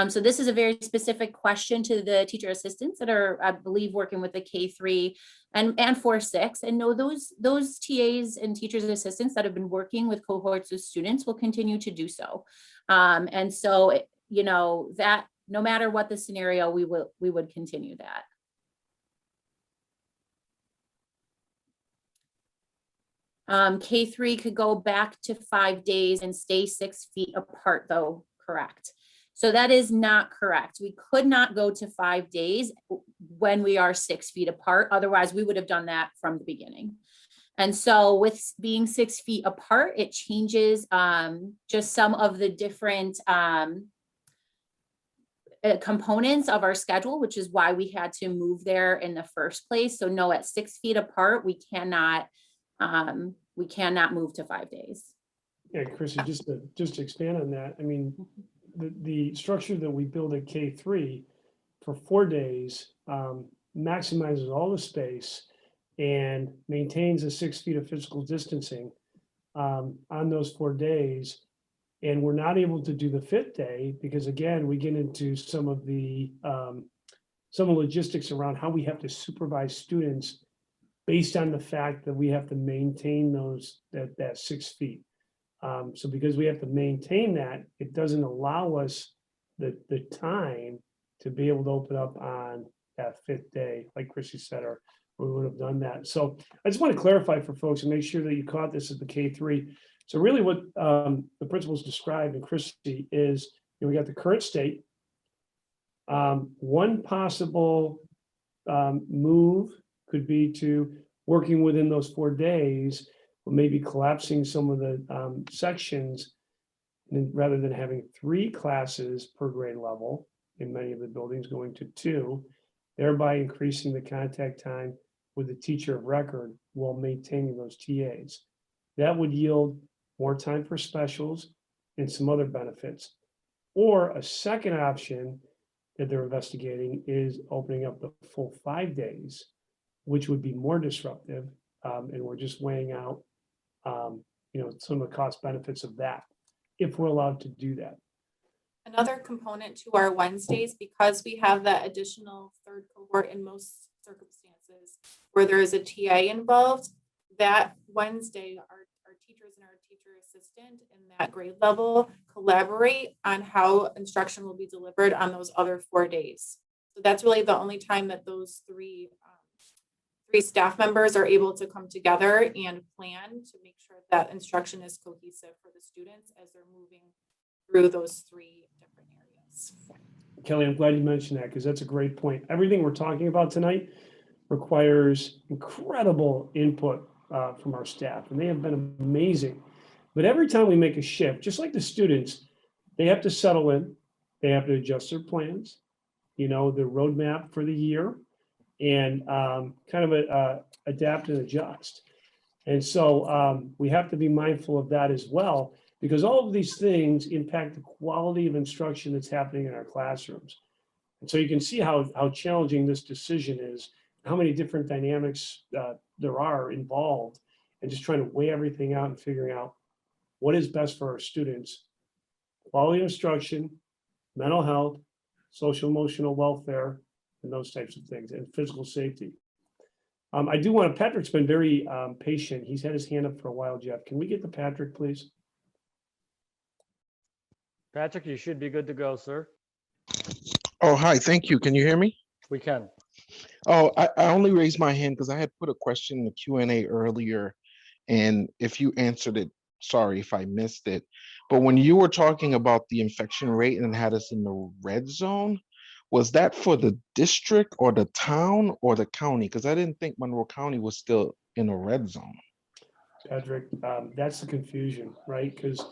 So this is a very specific question to the teacher assistants that are, I believe, working with the K3 and 4-6. And no, those TAs and teachers assistants that have been working with cohorts of students will continue to do so. And so, you know, that no matter what the scenario, we would continue that. K3 could go back to 5 days and stay 6 feet apart, though, correct? So that is not correct. We could not go to 5 days when we are 6 feet apart. Otherwise, we would have done that from the beginning. And so with being 6 feet apart, it changes just some of the different components of our schedule, which is why we had to move there in the first place. So no, at 6 feet apart, we cannot move to 5 days. Yeah, Chrissy, just to expand on that, I mean, the structure that we build at K3 for 4 days maximizes all the space and maintains the 6 feet of physical distancing on those 4 days. And we're not able to do the 5th day because, again, we get into some of the logistics around how we have to supervise students based on the fact that we have to maintain that 6 feet. So because we have to maintain that, it doesn't allow us the time to be able to open up on that 5th day, like Chrissy said, or we would have done that. So I just want to clarify for folks and make sure that you caught this at the K3. So really what the principals described and Chrissy is, you know, we got the current state. One possible move could be to working within those 4 days, or maybe collapsing some of the sections, and rather than having 3 classes per grade level in many of the buildings, going to 2, thereby increasing the contact time with the teacher of record while maintaining those TAs. That would yield more time for specials and some other benefits. Or a second option that they're investigating is opening up the full 5 days, which would be more disruptive. And we're just weighing out, you know, some of the cost benefits of that, if we're allowed to do that. Another component to our Wednesdays, because we have that additional third cohort in most circumstances where there is a TA involved, that Wednesday, our teachers and our teacher assistant in that grade level collaborate on how instruction will be delivered on those other 4 days. So that's really the only time that those three staff members are able to come together and plan to make sure that instruction is cohesive for the students as they're moving through those 3 different areas. Kelly, I'm glad you mentioned that because that's a great point. Everything we're talking about tonight requires incredible input from our staff, and they have been amazing. But every time we make a shift, just like the students, they have to settle in, they have to adjust their plans, you know, their roadmap for the year, and kind of adapt and adjust. And so we have to be mindful of that as well, because all of these things impact the quality of instruction that's happening in our classrooms. And so you can see how challenging this decision is, how many different dynamics there are involved, and just trying to weigh everything out and figuring out what is best for our students. Quality instruction, mental health, social emotional welfare, and those types of things, and physical safety. I do want to, Patrick's been very patient. He's had his hand up for a while, Jeff. Can we get to Patrick, please? Patrick, you should be good to go, sir. Oh, hi, thank you. Can you hear me? We can. Oh, I only raised my hand because I had put a question in the Q&A earlier, and if you answered it sorry if I missed it, but when you were talking about the infection rate and had us in the red zone, was that for the district or the town or the county? Because I didn't think Monroe County was still in a red zone. Patrick, that's the confusion, right? Because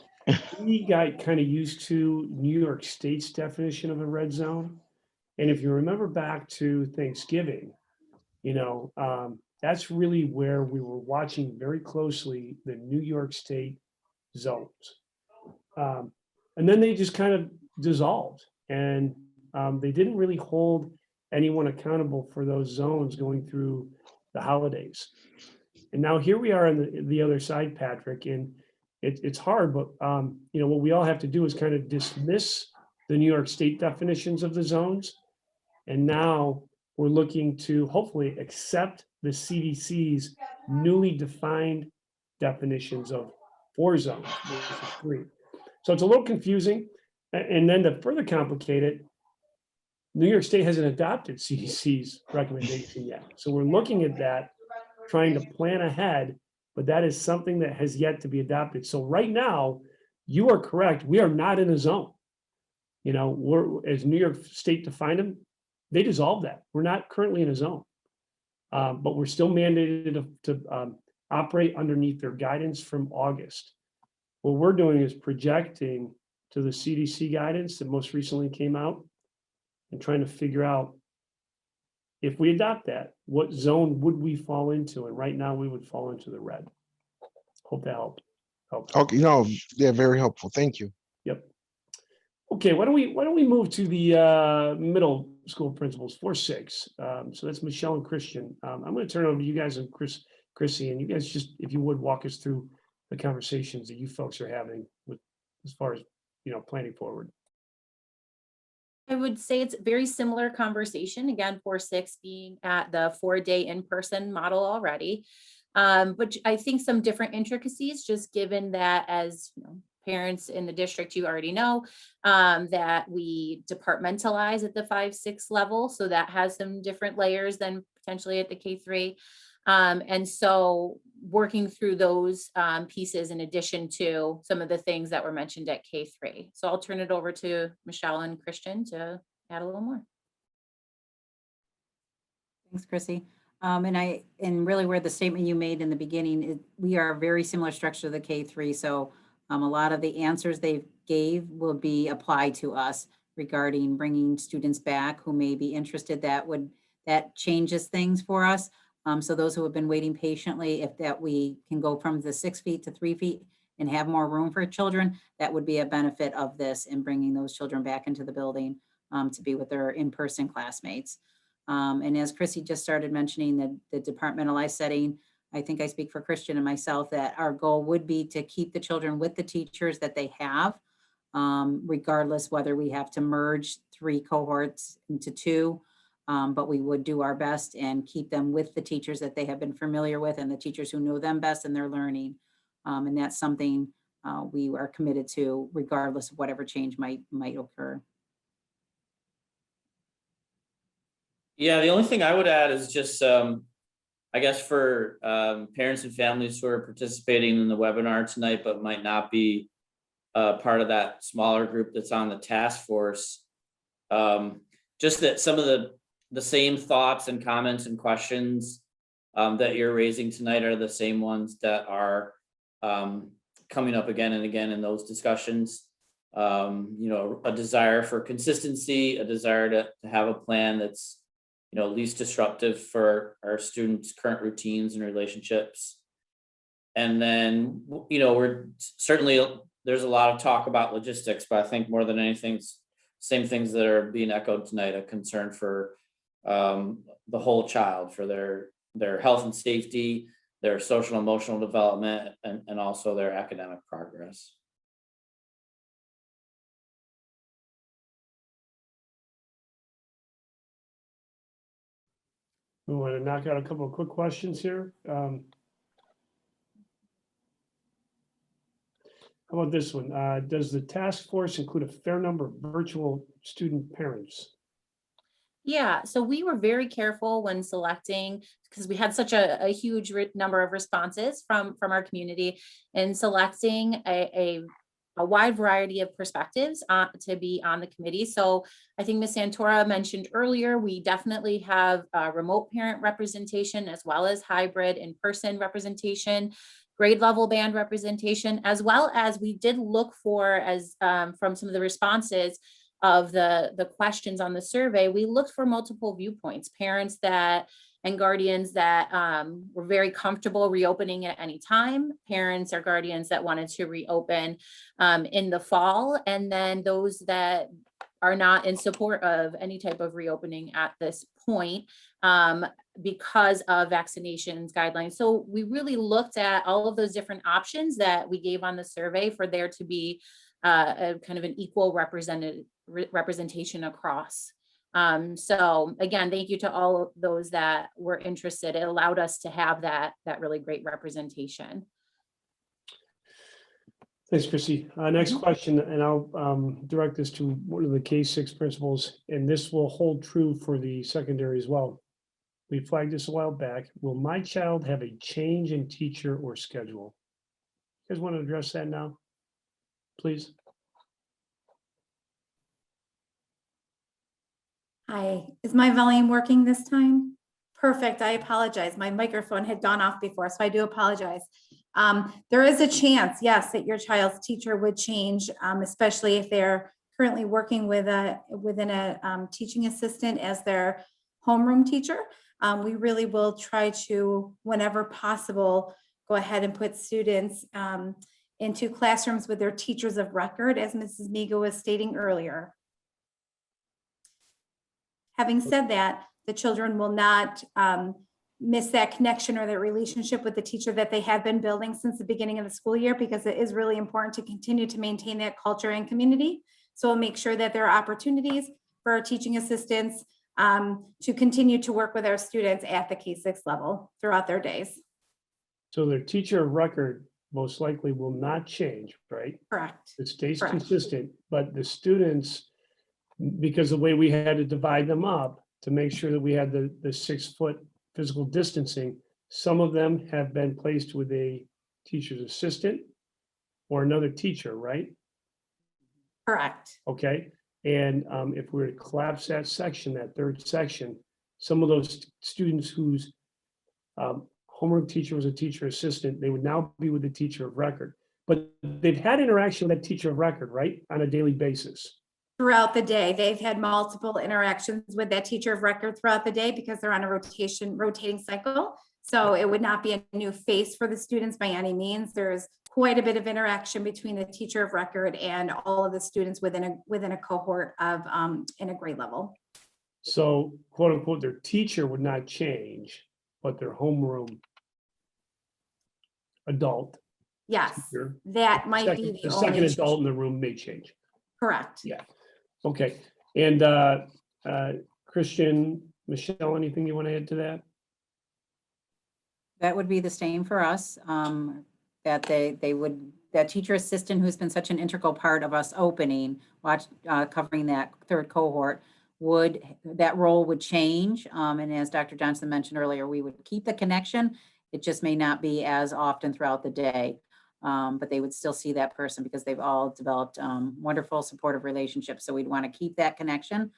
we got kind of used to New York State's definition of a red zone. And if you remember back to Thanksgiving, that's really where we were watching very closely the New York State zones. And then they just kind of dissolved, and they didn't really hold anyone accountable for those zones going through the holidays. And now here we are on the other side, Patrick, and it's hard, but what we all have to do is kind of dismiss the New York State definitions of the zones. And now we're looking to hopefully accept the CDC's newly defined definitions of 4 zones versus 3. So it's a little confusing. And then to further complicate it, New York State hasn't adopted CDC's recommendation yet. So we're looking at that, trying to plan ahead, but that is something that has yet to be adopted. So right now, you are correct. We are not in a zone. We're, as New York State defined them, they dissolved that. We're not currently in a zone, but we're still mandated to operate underneath their guidance from August. What we're doing is projecting to the CDC guidance that most recently came out and trying to figure out if we adopt that, what zone would we fall into? And right now we would fall into the red. Hope that helped. Okay, no, they're very helpful. Thank you. Yep. Okay, why don't we move to the middle school principals, 4-6. So that's Michelle and Christian. I'm going to turn it over to you guys and Chrissy, and you guys just, if you would, walk us through the conversations that you folks are having with, as far as planning forward. I would say it's a very similar conversation. Again, 4-6 being at the 4-day in-person model already. But I think some different intricacies, just given that as parents in the district, you already know that we departmentalize at the 5-6 level. So that has some different layers than potentially at the K3. And so working through those pieces in addition to some of the things that were mentioned at K3. So I'll turn it over to Michelle and Christian to add a little more. Thanks, Chrissy. And really where the statement you made in the beginning, we are a very similar structure to the K3. So a lot of the answers they gave will be applied to us regarding bringing students back who may be interested. That changes things for us. So those who have been waiting patiently, if that we can go from the 6 feet to 3 feet and have more room for children, that would be a benefit of this in bringing those children back into the building to be with their in-person classmates. And as Chrissy just started mentioning the departmentalized setting, I think I speak for Christian and myself that our goal would be to keep the children with the teachers that they have, regardless whether we have to merge 3 cohorts into 2. But we would do our best and keep them with the teachers that they have been familiar with and the teachers who know them best and their learning. And that's something we are committed to regardless of whatever change might occur. Yeah, the only thing I would add is just, I guess for parents and families who are participating in the webinar tonight, but might not be part of that smaller group that's on the task force, just that some of the same thoughts and comments and questions that you're raising tonight are the same ones that are coming up again and again in those discussions. A desire for consistency, a desire to have a plan that's least disruptive for our students' current routines and relationships. And then, we're certainly, there's a lot of talk about logistics, but I think more than anything, same things that are being echoed tonight, a concern for the whole child, for their health and safety, their social and emotional development, and also their academic progress. We want to knock out a couple of quick questions here. How about this one? Does the task force include a fair number of virtual student parents? Yeah, so we were very careful when selecting, because we had such a huge number of responses from our community, and selecting a wide variety of perspectives to be on the committee. So I think Ms. Santora mentioned earlier, we definitely have remote parent representation as well as hybrid in-person representation, grade level band representation, as well as we did look for, as from some of the responses of the questions on the survey, we looked for multiple viewpoints, parents that and guardians that were very comfortable reopening at any time, parents or guardians that wanted to reopen in the fall, and then those that are not in support of any type of reopening at this point because of vaccinations guidelines. So we really looked at all of those different options that we gave on the survey for there to be a kind of an equal representation across. So again, thank you to all those that were interested. It allowed us to have that really great representation. Thanks, Chrissy. Next question, and I'll direct this to one of the K-6 principals, and this will hold true for the secondary as well. We flagged this a while back. Will my child have a change in teacher or schedule? You guys want to address that now, please? Hi, is my volume working this time? Perfect, I apologize. My microphone had gone off before, so I do apologize. There is a chance, yes, that your child's teacher would change, especially if they're currently working within a teaching assistant as their homeroom teacher. We really will try to, whenever possible, go ahead and put students into classrooms with their teachers of record, as Mrs. Miga was stating earlier. Having said that, the children will not miss that connection or that relationship with the teacher that they have been building since the beginning of the school year, because it is really important to continue to maintain that culture and community. So we'll make sure that there are opportunities for our teaching assistants to continue to work with our students at the K-6 level throughout their days. So their teacher of record most likely will not change, right? Correct. It stays Correct. consistent, but the students, because the way we had to divide them up to make sure that we had the 6 foot physical distancing, some of them have been placed with a teacher's assistant or another teacher, right? Correct. Okay, and if we were to collapse that section, that third section, some of those students whose homeroom teacher was a teacher assistant, they would now be with the teacher of record. But they've had interaction with that teacher of record, right, on a daily basis. Throughout the day, they've had multiple interactions with that teacher of record throughout the day because they're on a rotating cycle. So it would not be a new face for the students by any means. There's quite a bit of interaction between the teacher of record and all of the students within a cohort of in a grade level. So quote unquote, their teacher would not change, but their homeroom adult. Yes, teacher, that might be the the second only adult in the room may change. correct. Yeah. Okay. And Christian, Michelle, anything you want to add to that? That would be the same for us, that that teacher assistant who's been such an integral part of us opening, covering that third cohort, that role would change. And as Dr. Johnson mentioned earlier, we would keep the connection. It just may not be as often throughout the day. But they would still see that person because they've all developed wonderful supportive relationships. So we'd want to keep that connection.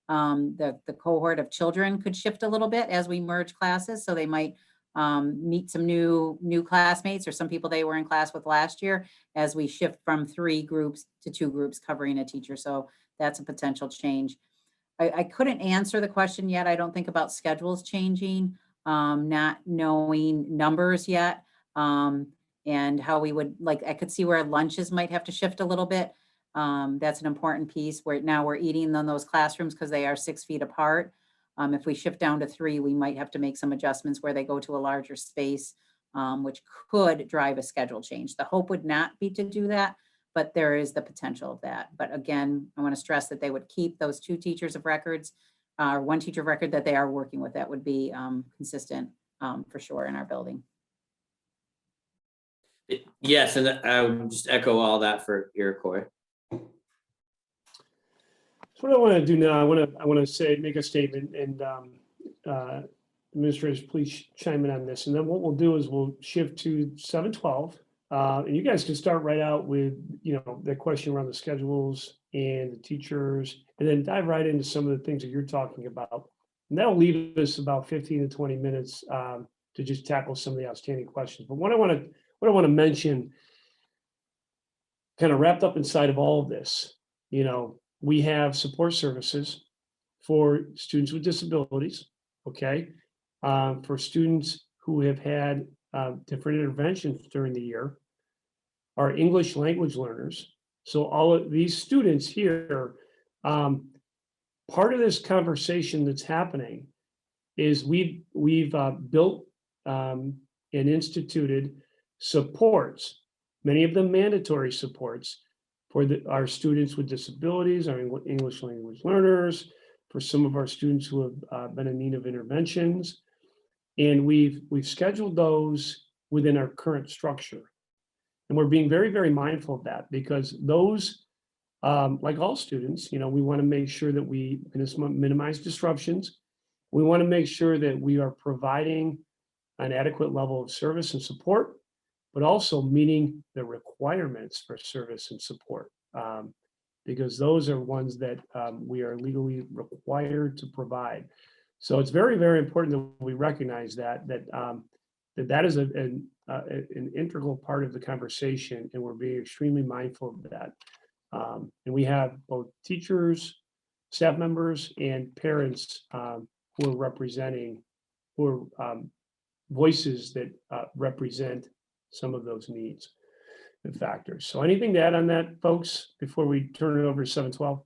The cohort of children could shift a little bit as we merge classes. So they might meet some new classmates or some people they were in class with last year as we shift from 3 groups to 2 groups covering a teacher. So that's a potential change. I couldn't answer the question yet. I don't think about schedules changing, not knowing numbers yet. And how we would, I could see where lunches might have to shift a little bit. That's an important piece where now we're eating in those classrooms because they are 6 feet apart. If we shift down to 3, we might have to make some adjustments where they go to a larger space, which could drive a schedule change. The hope would not be to do that, but there is the potential of that. But again, I want to stress that they would keep those 2 teachers of records, or 1 teacher of record that they are working with. That would be consistent for sure in our building. Yes, and I would just echo all that for Iroquois. So what I want to do now, I want to make a statement, and administrators, please chime in on this. And then what we'll do is we'll shift to 712. And you guys can start right out with, the question around the schedules and the teachers, and then dive right into some of the things that you're talking about. And that'll leave us about 15 to 20 minutes to just tackle some of the outstanding questions. But what I want to mention, kind of wrapped up inside of all of this, we have support services for students with disabilities, okay? For students who have had different interventions during the year, our English language learners. So all of these students here, part of this conversation that's happening is we've built and instituted supports, many of them mandatory supports, for our students with disabilities, our English language learners, for some of our students who have been in need of interventions. And we've scheduled those within our current structure. And we're being very, very mindful of that, because those, like all students, we want to make sure that we minimize disruptions. We want to make sure that we are providing an adequate level of service and support, but also meeting the requirements for service and support, because those are ones that we are legally required to provide. So it's very, very important that we recognize that is an integral part of the conversation, and we're being extremely mindful of that. And we have both teachers, staff members, and parents who are representing, voices that represent some of those needs and factors. So anything to add on that, folks, before we turn it over to 712?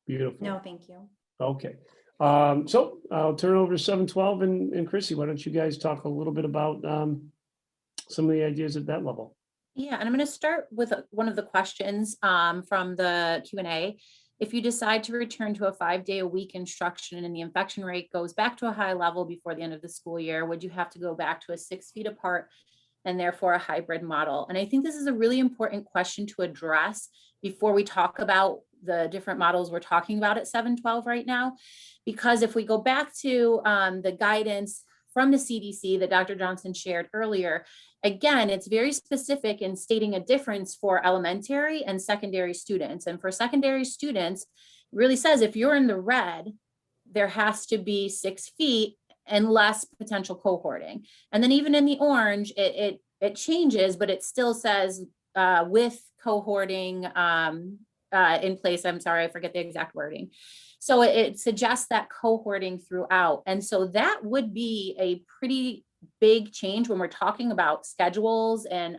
Beautiful. No, thank you. Okay. So I'll turn it over to 712, and Chrissy, why don't you guys talk a little bit about some of the ideas at that level? Yeah, and I'm going to start with one of the questions from the Q&A. If you decide to return to a 5-day-a-week instruction and the infection rate goes back to a high level before the end of the school year, would you have to go back to a 6 feet apart and therefore a hybrid model? And I think this is a really important question to address before we talk about the different models we're talking about at 712 right now. Because if we go back to the guidance from the CDC that Dr. Johnson shared earlier, again, it's very specific in stating a difference for elementary and secondary students. And for secondary students, it really says if you're in the red, there has to be 6 feet and less potential cohorting. And then even in the orange, it changes, but it still says with cohorting in place. I'm sorry, I forget the exact wording. So it suggests that cohorting throughout. And so that would be a pretty big change when we're talking about schedules and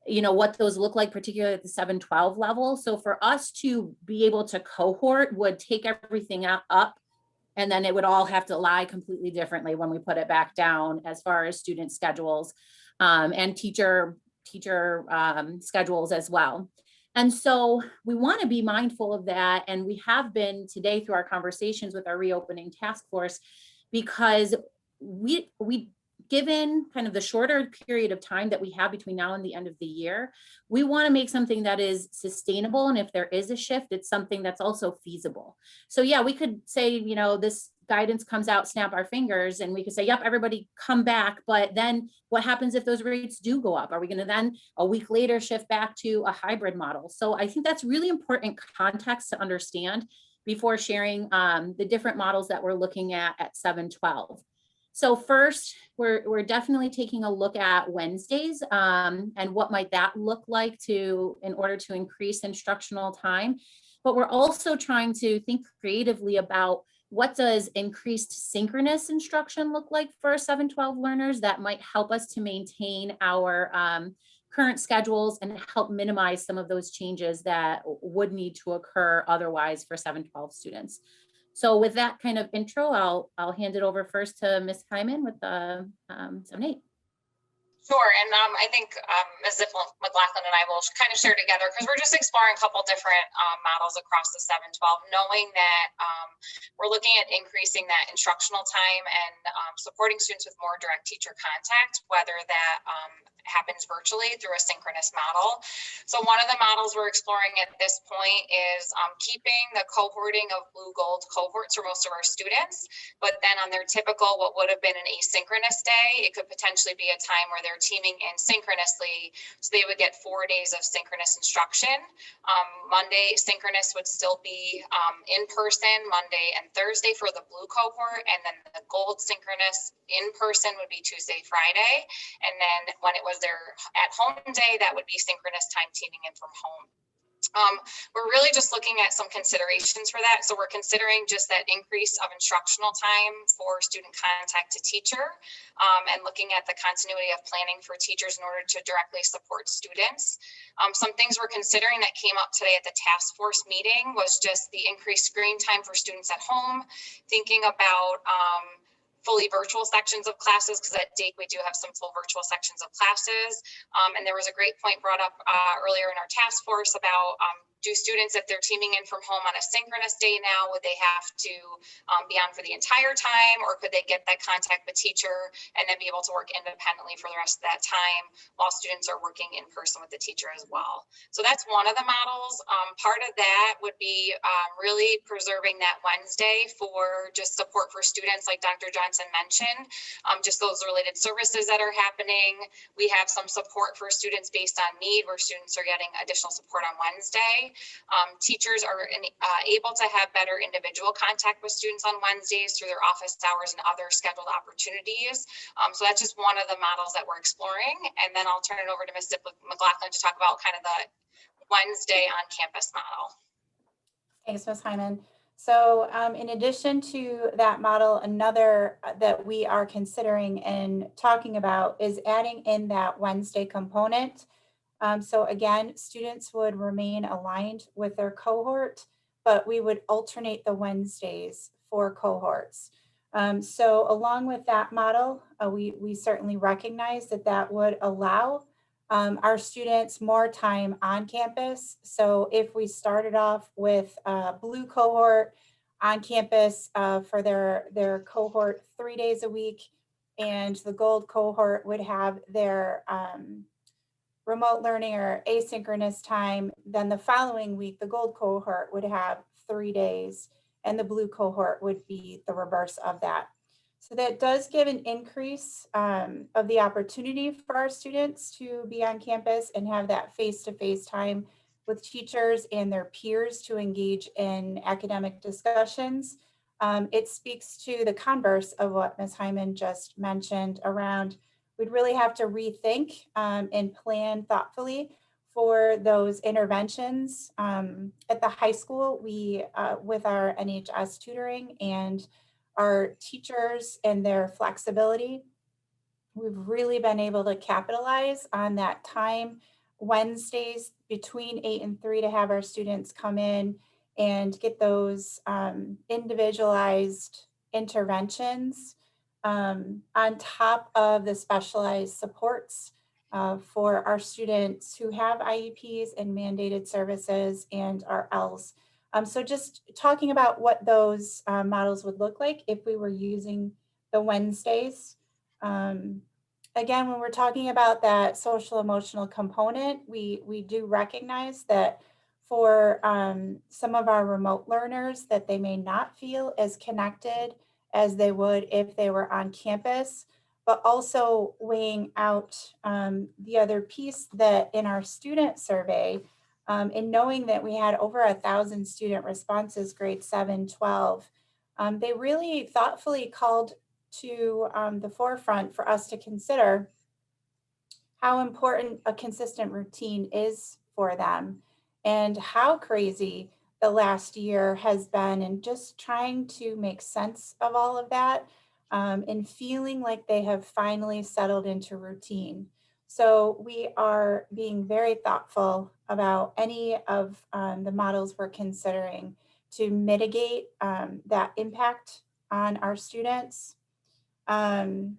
what those look like, particularly at the 712 level. So for us to be able to cohort would take everything up, and then it would all have to lie completely differently when we put it back down as far as student schedules and teacher schedules as well. And so we want to be mindful of that. And we have been today through our conversations with our reopening task force, because we given kind of the shorter period of time that we have between now and the end of the year, we want to make something that is sustainable. And if there is a shift, it's something that's also feasible. So yeah, we could say, this guidance comes out, snap our fingers, and we could say, yep, everybody come back. But then what happens if those rates do go up? Are we going to then a week later shift back to a hybrid model? So I think that's really important context to understand before sharing the different models that we're looking at 712. So first, we're definitely taking a look at Wednesdays and what might that look like in order to increase instructional time. But we're also trying to think creatively about what does increased synchronous instruction look like for our 712 learners that might help us to maintain our current schedules and help minimize some of those changes that would need to occur otherwise for 712 students. So with that kind of intro, I'll hand it over first to Ms. Hyman with the 7-8. Sure, and I think Ms. McLaughlin and I will kind of share together, because we're just exploring a couple different models across the 712, knowing that we're looking at increasing that instructional time and supporting students with more direct teacher contact, whether that happens virtually through a synchronous model. So one of the models we're exploring at this point is keeping the cohorting of blue gold cohorts for most of our students, but then on their typical, what would have been an asynchronous day, it could potentially be a time where they're teaming in synchronously. So they would get 4 days of synchronous instruction. Monday synchronous would still be in person, Monday and Thursday for the blue cohort, and then the gold synchronous in person would be Tuesday, Friday. And then when it was their at home day, that would be synchronous time teaming in from home. We're really just looking at some considerations for that. So we're considering just that increase of instructional time for student contact to teacher, and looking at the continuity of planning for teachers in order to directly support students. Some things we're considering that came up today at the task force meeting was just the increased screen time for students at home, thinking about fully virtual sections of classes, because at Dake we do have some full virtual sections of classes. And there was a great point brought up earlier in our task force about do students, if they're teaming in from home on a synchronous day now, would they have to be on for the entire time, or could they get that contact with teacher and then be able to work independently for the rest of that time while students are working in person with the teacher as well? So that's one of the models. Part of that would be really preserving that Wednesday for just support for students, like Dr. Johnson mentioned, just those related services that are happening. We have some support for students based on need, where students are getting additional support on Wednesday. Teachers are able to have better individual contact with students on Wednesdays through their office hours and other scheduled opportunities. So that's just one of the models that we're exploring. And then I'll turn it over to Ms. McLaughlin to talk about kind of the Wednesday on campus model. Thanks, Ms. Hyman. So in addition to that model, another that we are considering and talking about is adding in that Wednesday component. So again, students would remain aligned with their cohort, but we would alternate the Wednesdays for cohorts. So along with that model, we certainly recognize that that would allow our students more time on campus. So if we started off with a blue cohort on campus for their cohort 3 days a week, and the gold cohort would have their remote learning or asynchronous time, then the following week, the gold cohort would have 3 days and the blue cohort would be the reverse of that. So that does give an increase of the opportunity for our students to be on campus and have that face-to-face time with teachers and their peers to engage in academic discussions. It speaks to the converse of what Ms. Hyman just mentioned around we'd really have to rethink and plan thoughtfully for those interventions. At the high school, we, with our NHS tutoring and our teachers and their flexibility, we've really been able to capitalize on that time Wednesdays between 8 and 3 to have our students come in and get those individualized interventions on top of the specialized supports for our students who have IEPs and mandated services and our ELs. So just talking about what those models would look like if we were using the Wednesdays. Again, when we're talking about that social emotional component, we do recognize that for some of our remote learners that they may not feel as connected as they would if they were on campus, but also weighing out the other piece that in our student survey, and knowing that we had over 1,000 student responses, grade 7, 12, they really thoughtfully called to the forefront for us to consider how important a consistent routine is for them and how crazy the last year has been, and just trying to make sense of all of that and feeling like they have finally settled into routine. So we are being very thoughtful about any of the models we're considering to mitigate that impact on our students. When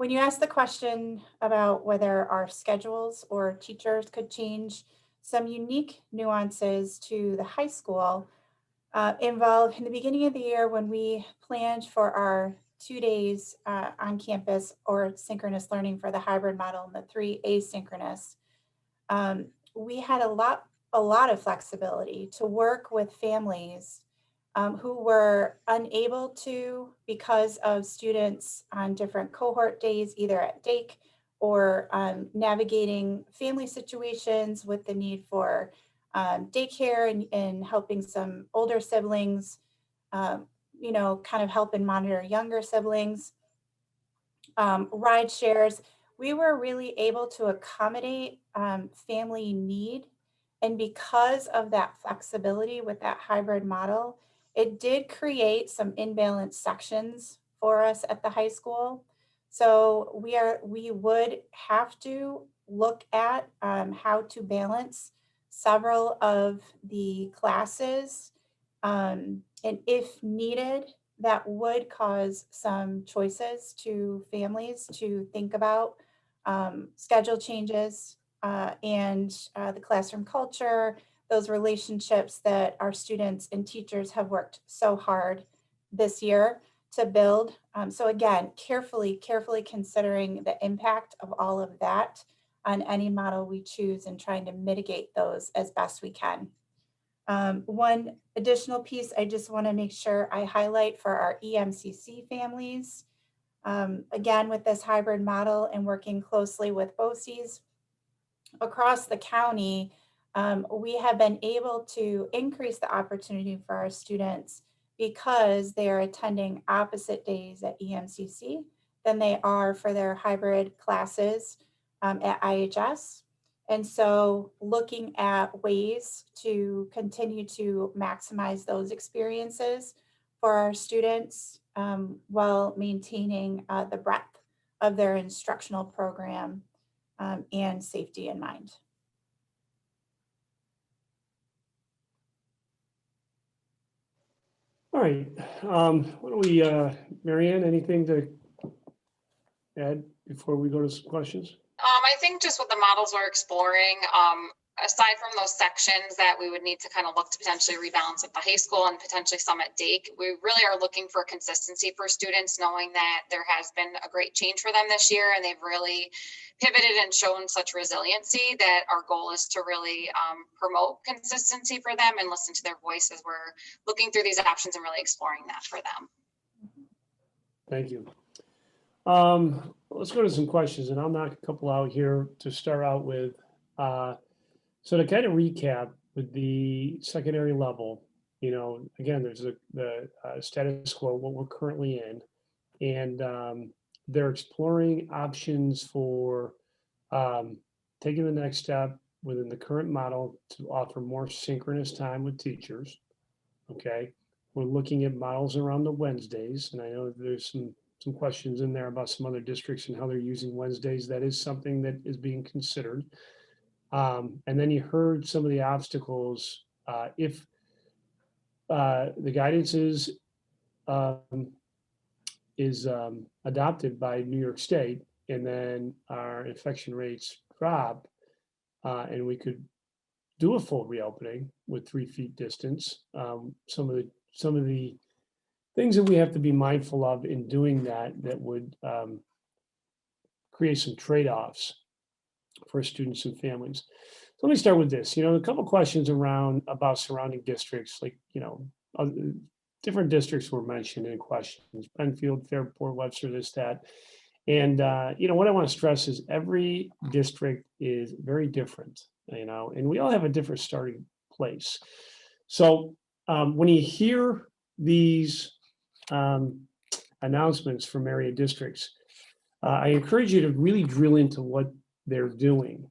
you ask the question about whether our schedules or teachers could change, some unique nuances to the high school involve in the beginning of the year when we planned for our 2 days on campus or synchronous learning for the hybrid model and the 3 asynchronous, we had a lot of flexibility to work with families who were unable to, because of students on different cohort days, either at DAKE or navigating family situations with the need for daycare and helping some older siblings, you know, kind of help and monitor younger siblings, ride shares. We were really able to accommodate family need. And because of that flexibility with that hybrid model, it did create some imbalanced sections for us at the high school. So we would have to look at how to balance several of the classes. And if needed, that would cause some choices to families to think about schedule changes and the classroom culture, those relationships that our students and teachers have worked so hard this year to build. So again, carefully considering the impact of all of that on any model we choose and trying to mitigate those as best we can. One additional piece I just want to make sure I highlight for our EMCC families. Again, with this hybrid model and working closely with BOCES across the county, we have been able to increase the opportunity for our students because they are attending opposite days at EMCC than they are for their hybrid classes at IHS. And so looking at ways to continue to maximize those experiences for our students while maintaining the breadth of their instructional program and safety in mind. All right, what do we, Marianne, anything to add before we go to some questions? I think just with the models we're exploring, aside from those sections that we would need to kind of look to potentially rebalance at the high school and potentially some at DAKE, we really are looking for consistency for students, knowing that there has been a great change for them this year and they've really pivoted and shown such resiliency that our goal is to really promote consistency for them and listen to their voices. We're looking through these options and really exploring that for them. Thank you. Let's go to some questions and I'll knock a couple out here to start out with. So to kind of recap with the secondary level, you know, again, there's the status quo, what we're currently in, and they're exploring options for taking the next step within the current model to offer more synchronous time with teachers. Okay, we're looking at models around the Wednesdays, and I know there's some questions in there about some other districts and how they're using Wednesdays. That is something that is being considered. And then you heard some of the obstacles. If the guidance is adopted by New York State, and then our infection rates drop, and we could do a full reopening with 3 feet distance. Some of the things that we have to be mindful of in doing that would create some trade-offs for students and families. So let me start with this. You know, a couple questions about surrounding districts, like, you know, different districts were mentioned in questions, Penfield, Fairport, Webster, this, that. And, you know, what I want to stress is every district is very different, you know, and we all have a different starting place. So when you hear these announcements from area districts, I encourage you to really drill into what they're doing.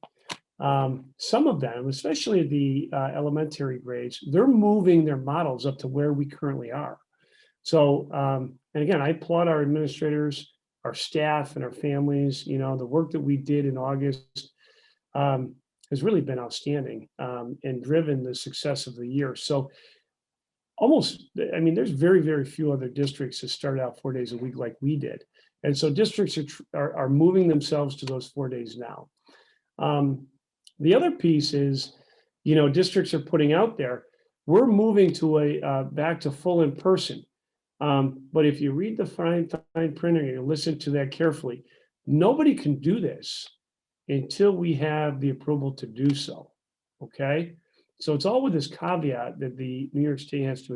Some of them, especially the elementary grades, they're moving their models up to where we currently are. So, and again, I applaud our administrators, our staff, and our families. You know, the work that we did in August has really been outstanding and driven the success of the year. So almost, I mean, there's very, very few other districts that start out 4 days a week like we did. And so districts are moving themselves to those 4 days now. The other piece is, you know, districts are putting out there, we're moving to back to full in person. But if you read the fine print and you listen to that carefully, nobody can do this until we have the approval to do so. Okay, so it's all with this caveat that the New York State has to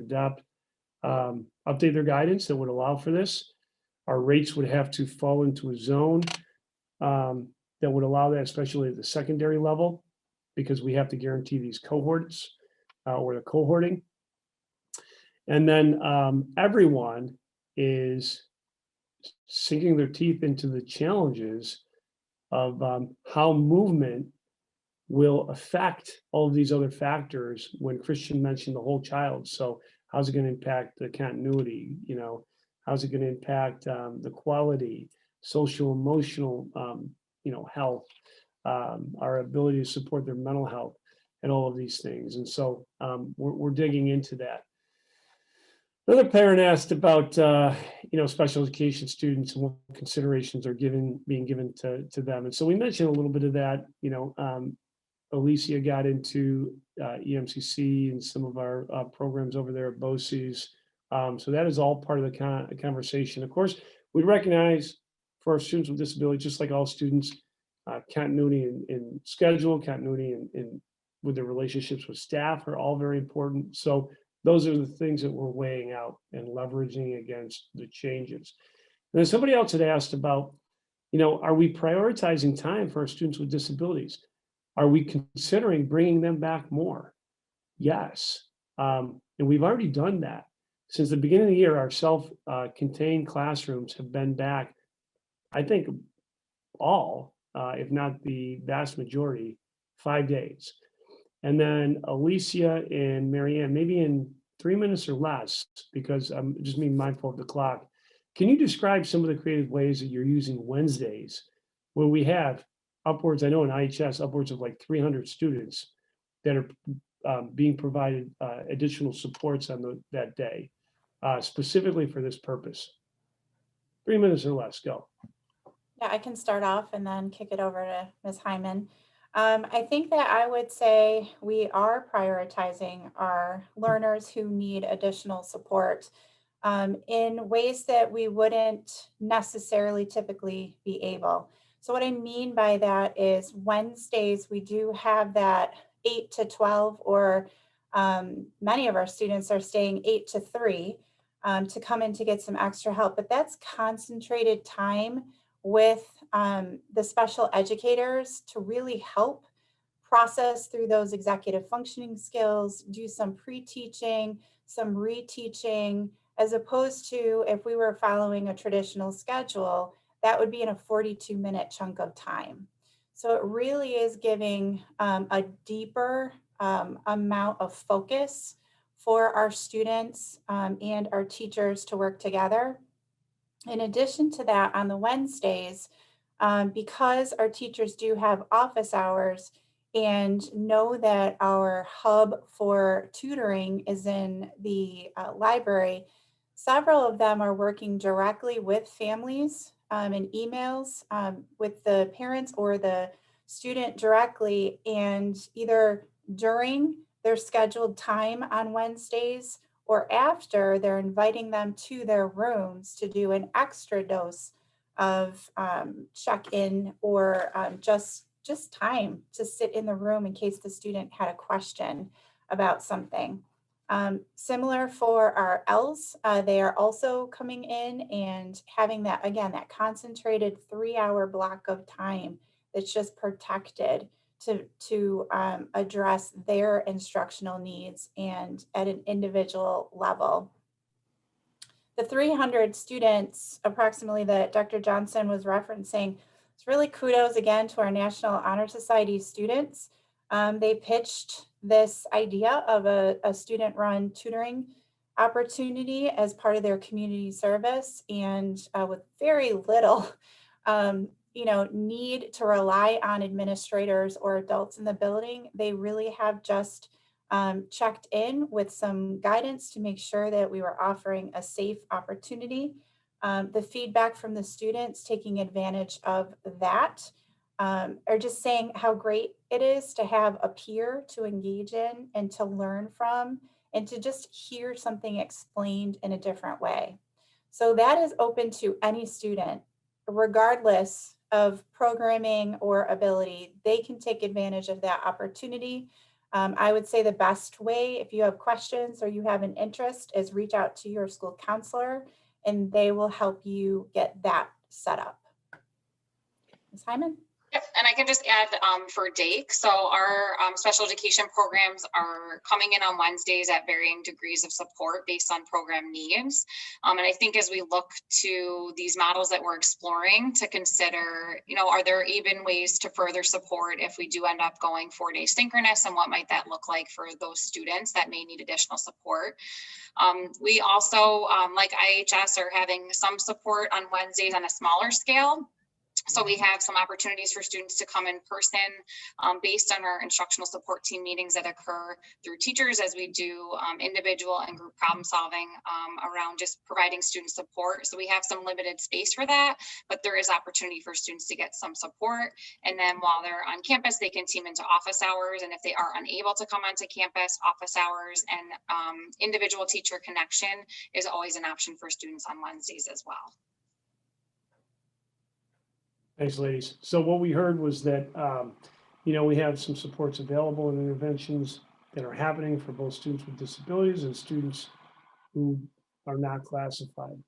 update their guidance that would allow for this. Our rates would have to fall into a zone that would allow that, especially at the secondary level, because we have to guarantee these cohorts or the cohorting. And then everyone is sinking their teeth into the challenges of how movement will affect all of these other factors when Christian mentioned the whole child. So how's it going to impact the continuity? You know, how's it going to impact the quality, social, emotional, health, our ability to support their mental health and all of these things. And so we're digging into that. Another parent asked about, special education students and what considerations are being given to them. And so we mentioned a little bit of that. Alicia got into EMCC and some of our programs over there at BOCES. So that is all part of the conversation. Of course, we recognize for our students with disabilities, just like all students, continuity in schedule, continuity in with their relationships with staff are all very important. So those are the things that we're weighing out and leveraging against the changes. And then somebody else had asked about, are we prioritizing time for our students with disabilities? Are we considering bringing them back more? Yes. And we've already done that. Since the beginning of the year, our self-contained classrooms have been back, I think all, if not the vast majority, 5 days. And then Alicia and Marianne, maybe in 3 minutes or less, because I'm just being mindful of the clock. Can you describe some of the creative ways that you're using Wednesdays where we have upwards, I know in IHS, upwards of like 300 students that are being provided additional supports on that day, specifically for this purpose? 3 minutes or less, go. Yeah, I can start off and then kick it over to Ms. Hyman. I think that I would say we are prioritizing our learners who need additional support in ways that we wouldn't necessarily typically be able. So what I mean by that is Wednesdays, we do have that 8 to 12, or many of our students are staying 8 to 3 to come in to get some extra help, but that's concentrated time with the special educators to really help process through those executive functioning skills, do some pre-teaching, some reteaching, as opposed to if we were following a traditional schedule, that would be in a 42-minute chunk of time. So it really is giving a deeper amount of focus for our students and our teachers to work together. In addition to that, on the Wednesdays, because our teachers do have office hours and know that our hub for tutoring is in the library, several of them are working directly with families and emails with the parents or the student directly, and either during their scheduled time on Wednesdays or after, they're inviting them to their rooms to do an extra dose of check-in or just time to sit in the room in case the student had a question about something. Similar for our ELs, they are also coming in and having that, again, that concentrated 3-hour block of time that's just protected to address their instructional needs and at an individual level. The 300 students approximately that Dr. Johnson was referencing, it's really kudos again to our National Honor Society students. They pitched this idea of a student-run tutoring opportunity as part of their community service, and with very little need to rely on administrators or adults in the building. They really have just checked in with some guidance to make sure that we were offering a safe opportunity. The feedback from the students taking advantage of that are just saying how great it is to have a peer to engage in and to learn from and to just hear something explained in a different way. So that is open to any student, regardless of programming or ability. They can take advantage of that opportunity. I would say the best way, if you have questions or you have an interest, is reach out to your school counselor and they will help you get that set up. Ms. Hyman? Yep, and I can just add for Dake. So our special education programs are coming in on Wednesdays at varying degrees of support based on program needs. And I think as we look to these models that we're exploring to consider, are there even ways to further support if we do end up going 4-day synchronous, and what might that look like for those students that may need additional support? We also, like IHS, are having some support on Wednesdays on a smaller scale. So we have some opportunities for students to come in person based on our instructional support team meetings that occur through teachers as we do individual and group problem solving around just providing student support. So we have some limited space for that, but there is opportunity for students to get some support. And then while they're on campus, they can team into office hours. And if they are unable to come onto campus, office hours and individual teacher connection is always an option for students on Wednesdays as well. Thanks, ladies. So what we heard was that, we have some supports available and interventions that are happening for both students with disabilities and students who are not classified.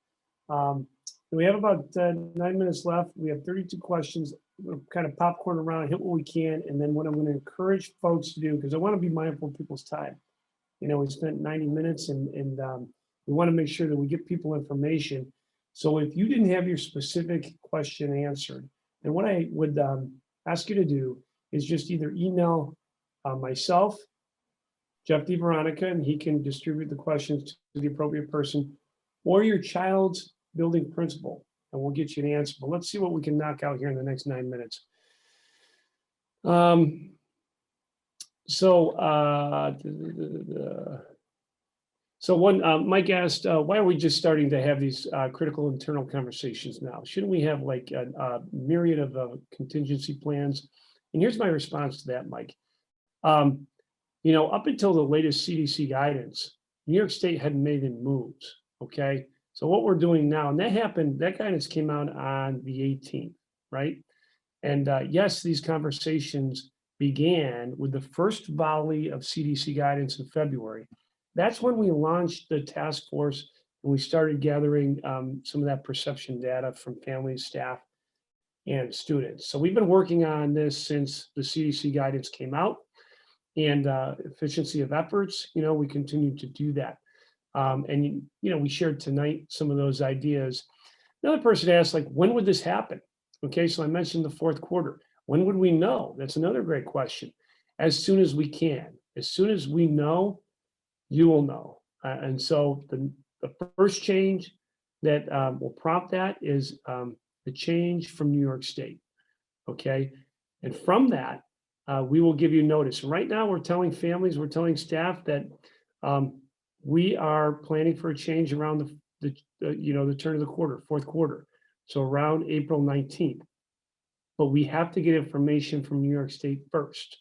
We have about 9 minutes left. We have 32 questions. We'll kind of popcorn around, hit what we can, and then what I'm going to encourage folks to do, because I want to be mindful of people's time. We spent 90 minutes and we want to make sure that we give people information. So if you didn't have your specific question answered, and what I would ask you to do is just either email myself, Jeff DeVeronica, and he can distribute the questions to the appropriate person, or your child's building principal, and we'll get you an answer. But let's see what we can knock out here in the next 9 minutes. So one, Mike asked, why are we just starting to have these critical internal conversations now? Shouldn't we have like a myriad of contingency plans? And here's my response to that, Mike. Up until the latest CDC guidance, New York State hadn't made any moves, okay? So what we're doing now, and that guidance came out on the 18th, right? And yes, these conversations began with the first volley of CDC guidance in February. That's when we launched the task force and we started gathering some of that perception data from families, staff, and students. So we've been working on this since the CDC guidance came out, and efficiency of efforts, we continue to do that. And we shared tonight some of those ideas. Another person asked, like, when would this happen? Okay, so I mentioned the fourth quarter. When would we know? That's another great question. As soon as we can. As soon as we know, you will know. And so the first change that will prompt that is the change from New York State, okay? And from that, we will give you notice. Right now, we're telling families, we're telling staff that we are planning for a change around the turn of the quarter, fourth quarter. So around April 19th. But we have to get information from New York State first.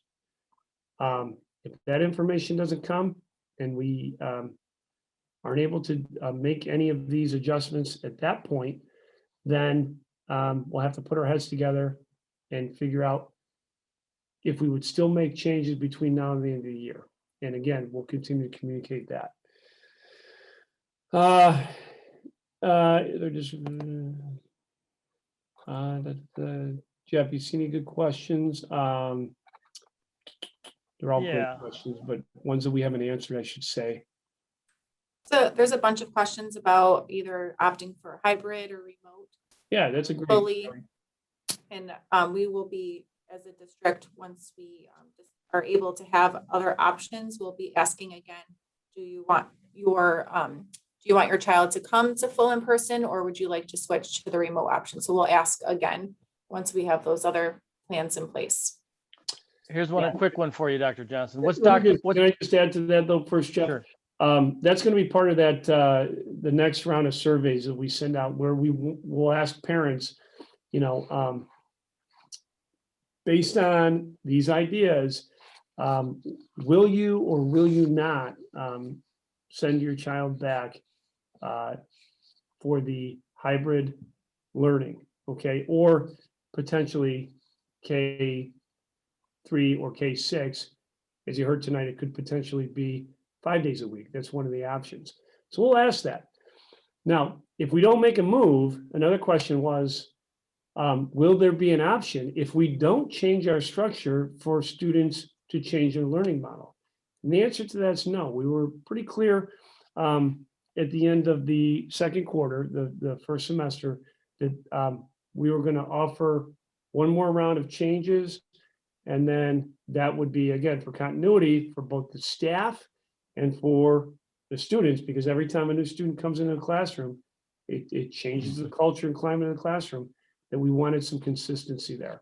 If that information doesn't come, and we aren't able to make any of these adjustments at that point, then we'll have to put our heads together and figure out if we would still make changes between now and the end of the year. And again, we'll continue to communicate that. They're just, Jeff, you see any good questions? They're all Yeah. great questions, but ones that we haven't answered, I should say. So there's a bunch of questions about either opting for hybrid or remote. Yeah, that's a great. Fully. And we will be, as a district, once we just are able to have other options, we'll be asking again, do you want your child to come to full in person, or would you like to switch to the remote option? So we'll ask again once we have those other plans in place. Here's a quick one for you, Dr. Johnson. Can I just add to that though, first, Jeff? Sure. That's going to be part of that, the next round of surveys that we send out, where we will ask parents, based on these ideas, will you or will you not send your child back for the hybrid learning, okay? Or potentially K3 or K6. As you heard tonight, it could potentially be 5 days a week. That's one of the options. So we'll ask that. Now, if we don't make a move, another question was, will there be an option if we don't change our structure for students to change their learning model? And the answer to that is no. We were pretty clear at the end of the second quarter, the first semester, that we were going to offer one more round of changes. And then that would be, again, for continuity for both the staff and for the students, because every time a new student comes into the classroom, it changes the culture and climate of the classroom, that we wanted some consistency there.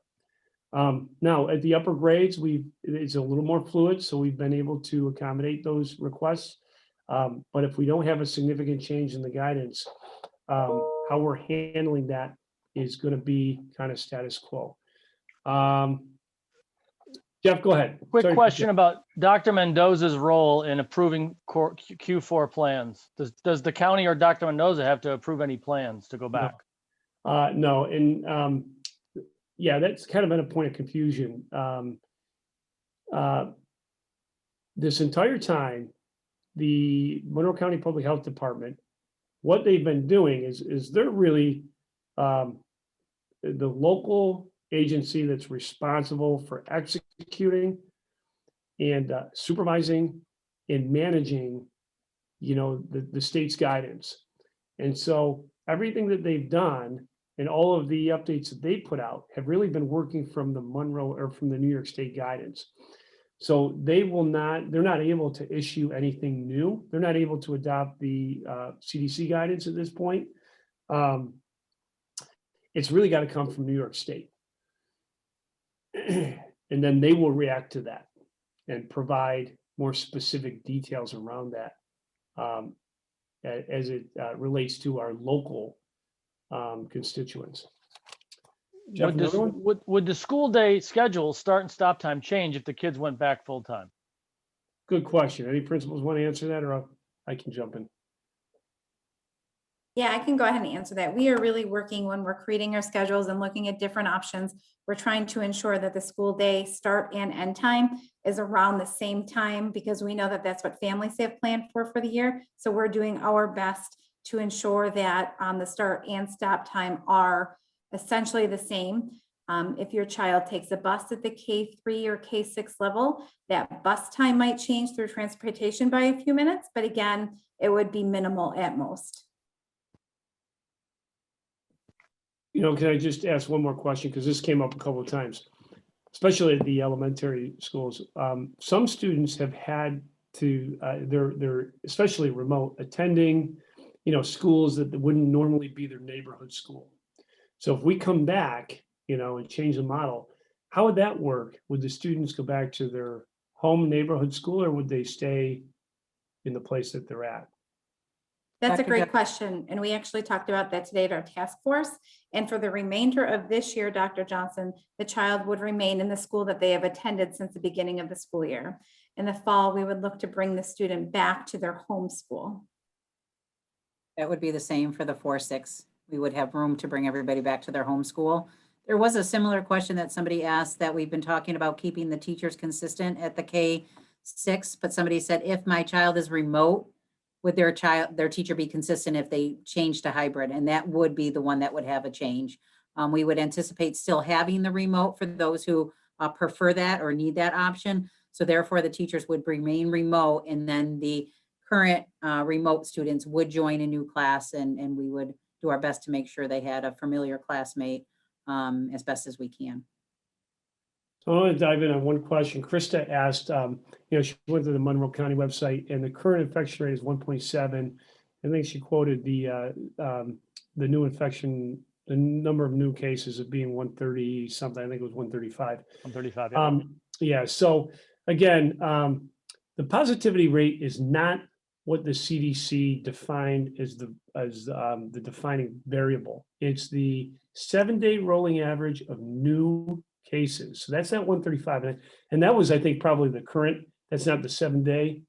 Now, at the upper grades, it's a little more fluid, so we've been able to accommodate those requests. But if we don't have a significant change in the guidance, how we're handling that is going to be kind of status quo. Jeff, go ahead. Quick Sorry, question Jeff. about Dr. Mendoza's role in approving Q4 plans. Does the county or Dr. Mendoza have to approve any plans to go back? No, and yeah, that's kind of been a point of confusion. This entire time, the Monroe County Public Health Department, what they've been doing is they're really the local agency that's responsible for executing and supervising and managing, the state's guidance. And so everything that they've done and all of the updates that they put out have really been working from the Monroe or from the New York State guidance. So they're not able to issue anything new. They're not able to adopt the CDC guidance at this point. It's really got to come from New York State. And then they will react to that and provide more specific details around that as it relates to our local constituents. Jeff, another one? Would the school day schedule start and stop time change if the kids went back full time? Good question. Any principals want to answer that, or I can jump in? Yeah, I can go ahead and answer that. We are really working when we're creating our schedules and looking at different options. We're trying to ensure that the school day start and end time is around the same time, because we know that that's what families have planned for the year. So we're doing our best to ensure that the start and stop time are essentially the same. If your child takes a bus at the K3 or K6 level, that bus time might change through transportation by a few minutes, but again, it would be minimal at most. Can I just ask one more question? Because this came up a couple of times, especially at the elementary schools. Some students have had to, they're especially remote, attending, schools that wouldn't normally be their neighborhood school. So if we come back, and change the model, how would that work? Would the students go back to their home neighborhood school, or would they stay in the place that they're at? That's a Dr. great Jeff- question. And we actually talked about that today at our task force. And for the remainder of this year, Dr. Johnson, the child would remain in the school that they have attended since the beginning of the school year. In the fall, we would look to bring the student back to their home school. That would be the same for the 4-6. We would have room to bring everybody back to their home school. There was a similar question that somebody asked, that we've been talking about keeping the teachers consistent at the K6, but somebody said, if my child is remote, would their teacher be consistent if they change to hybrid? And that would be the one that would have a change. We would anticipate still having the remote for those who prefer that or need that option. So therefore the teachers would remain remote, and then the current remote students would join a new class, and we would do our best to make sure they had a familiar classmate as best as we can. So I want to dive in on one question. Krista asked, she went to the Monroe County website, and the current infection rate is 1.7. I think she quoted the new infection, the number of new cases of being 130 something. I think it was 135. 135. Yeah. Yeah. So again, the positivity rate is not what the CDC defined as the defining variable. It's the 7-day rolling average of new cases. So that's that 135. And that was, I think, probably the current, that's not the 7-day.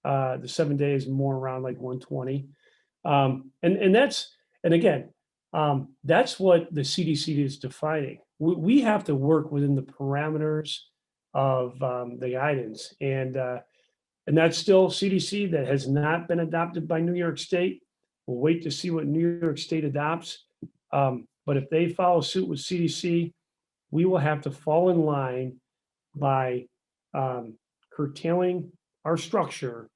The 7-day is more around like 120. And again, that's what the CDC is defining. We have to work within the parameters of the guidance, and that's still CDC that has not been adopted by New York State. We'll wait to see what New York State adopts. But if they follow suit with CDC, we will have to fall in line by curtailing our structure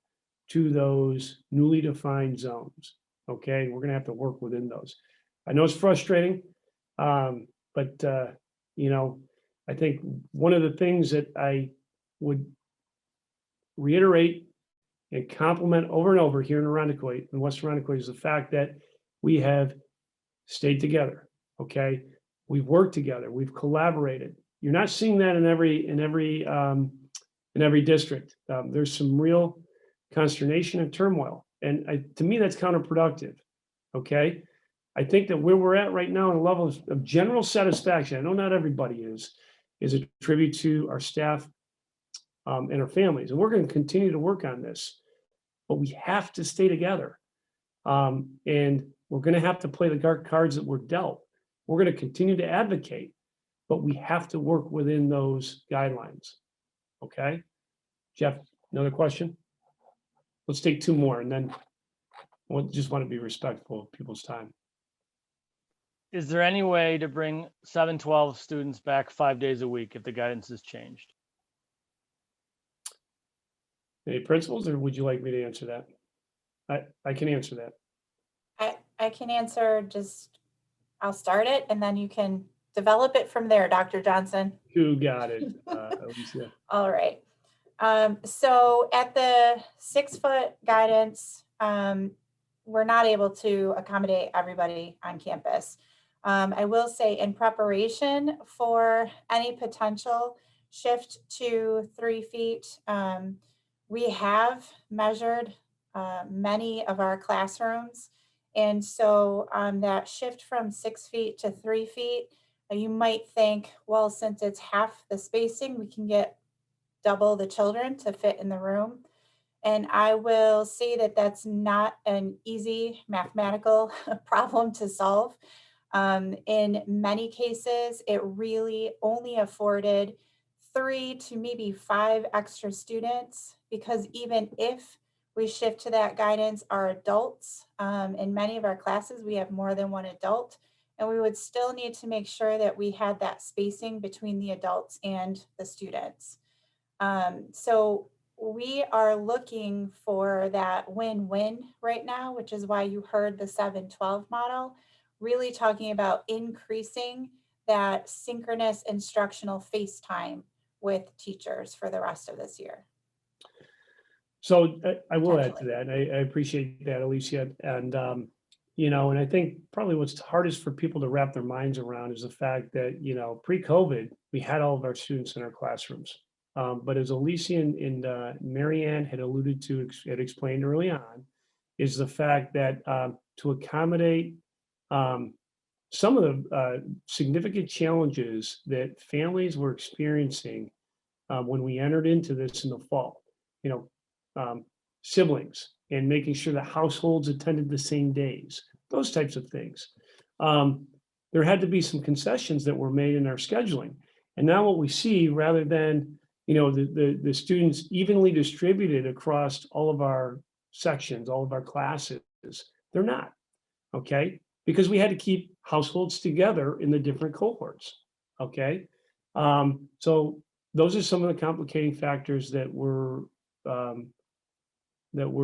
to those newly defined zones. Okay, we're gonna have to work within those. I know it's frustrating, but you know, I think one of the things that I would reiterate and compliment over and over here in Arundecoit, in West Arundecoit, is the fact that we have stayed together. Okay, we've worked together, we've collaborated. You're not seeing that in every district. There's some real consternation and turmoil, and to me, that's counterproductive. Okay, I think that where we're at right now in a level of general satisfaction, I know not everybody is a tribute to our staff and our families, and we're going to continue to work on this, but we have to stay together, and we're going to have to play the cards that we're dealt. We're going to continue to advocate, but we have to work within those guidelines. Okay, Jeff, another question? Let's take two more, and then we'll just want to be respectful of people's time. Is there any way to bring 712 students back 5 days a week if the guidance is changed? Any principals, or would you like me to answer that? I can answer that. I can answer, just, I'll start it and then you can develop it from there, Dr. Johnson. You got it, Alicia. All right. So at the 6-foot guidance, we're not able to accommodate everybody on campus. I will say, in preparation for any potential shift to 3 feet, we have measured many of our classrooms. And so that shift from 6 feet to 3 feet, you might think, well, since it's half the spacing, we can get double the children to fit in the room. And I will say that that's not an easy mathematical problem to solve. In many cases, it really only afforded 3 to maybe 5 extra students, because even if we shift to that guidance, our adults, in many of our classes, we have more than one adult, and we would still need to make sure that we had that spacing between the adults and the students. So we are looking for that win-win right now, which is why you heard the 7-12 model, really talking about increasing that synchronous instructional face time with teachers for the rest of this year. So I will add to that. I appreciate that, Alicia. And, you know, and I think probably what's hardest for people to wrap their minds around is the fact that, you know, pre-COVID, we had all of our students in our classrooms. But as Alicia and Marianne had alluded to, had explained early on, is the fact that to accommodate some of the significant challenges that families were experiencing when we entered into this in the fall, you know, siblings and making sure that households attended the same days, those types of things. There had to be some concessions that were made in our scheduling. And now what we see, rather than, you know, the students evenly distributed across all of our sections, all of our classes, they're not, okay? Because we had to keep households together in the different cohorts, okay? So those are some of the complicating factors that we're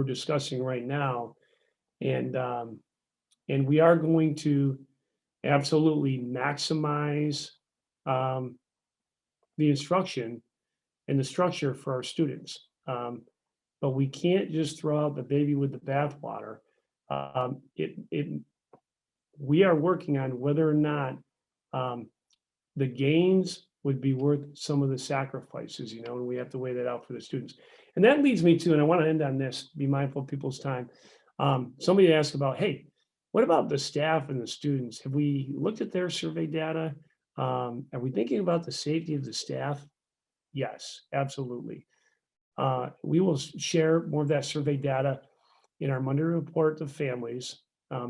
discussing right now. And we are going to absolutely maximize the instruction and the structure for our students. But we can't just throw out the baby with the bathwater. We are working on whether or not the gains would be worth some of the sacrifices, you know, and we have to weigh that out for the students. And that leads me to, and I want to end on this, be mindful of people's time. Somebody asked about, hey, what about the staff and the students? Have we looked at their survey data? Are we thinking about the safety of the staff? Yes, absolutely. We will share more of that survey data in our Monday report to families.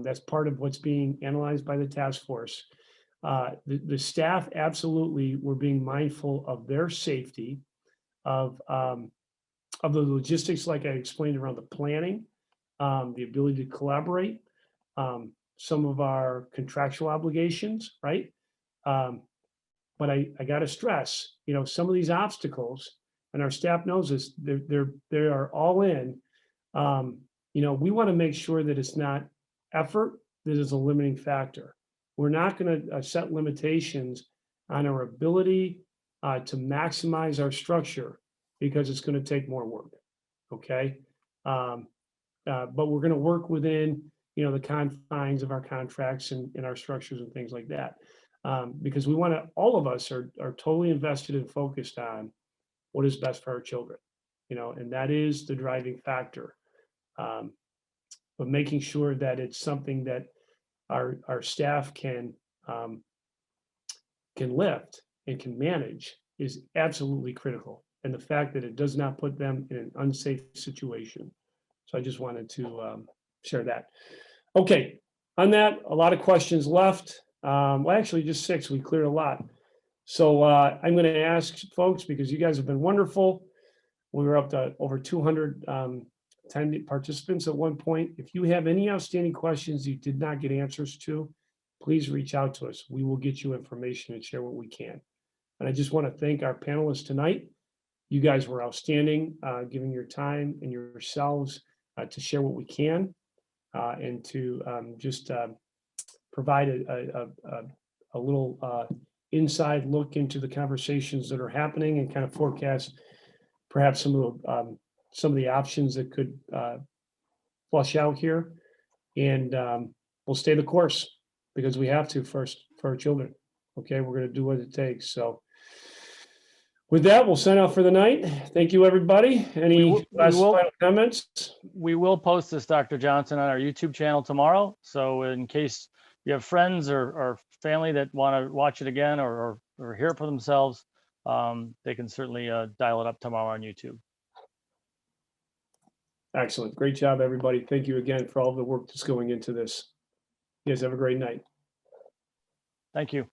That's part of what's being analyzed by the task force. The staff absolutely were being mindful of their safety, of the logistics, like I explained, around the planning, the ability to collaborate, some of our contractual obligations, right? But I got to stress, some of these obstacles, and our staff knows this, they are all in. We want to make sure that it's not effort that is a limiting factor. We're not going to set limitations on our ability to maximize our structure because it's going to take more work. Okay. But we're going to work within, the confines of our contracts and our structures and things like that. Because we want to, all of us are totally invested and focused on what is best for our children, and that is the driving factor. But making sure that it's something that our staff can lift and can manage is absolutely critical. And the fact that it does not put them in an unsafe situation. So I just wanted to share that. Okay, on that, a lot of questions left. Well, actually just 6, we cleared a lot. So I'm going to ask folks, because you guys have been wonderful. We were up to over 200 participants at one point. If you have any outstanding questions you did not get answers to, please reach out to us. We will get you information and share what we can. And I just want to thank our panelists tonight. You guys were outstanding, giving your time and yourselves to share what we can and to just provide a little inside look into the conversations that are happening and kind of forecast perhaps some of the options that could flush out here. And we'll stay the course because we have to first for our children. Okay, we're going to do what it takes. So with that, we'll sign off for the night. Thank you, everybody. Any last final comments? We will post this, Dr. Johnson, on our YouTube channel tomorrow. So in case you have friends or family that want to watch it again or hear it for themselves, they can certainly dial it up tomorrow on YouTube. Excellent. Great job, everybody. Thank you again for all the work that's going into this. You guys have a great night. Thank you.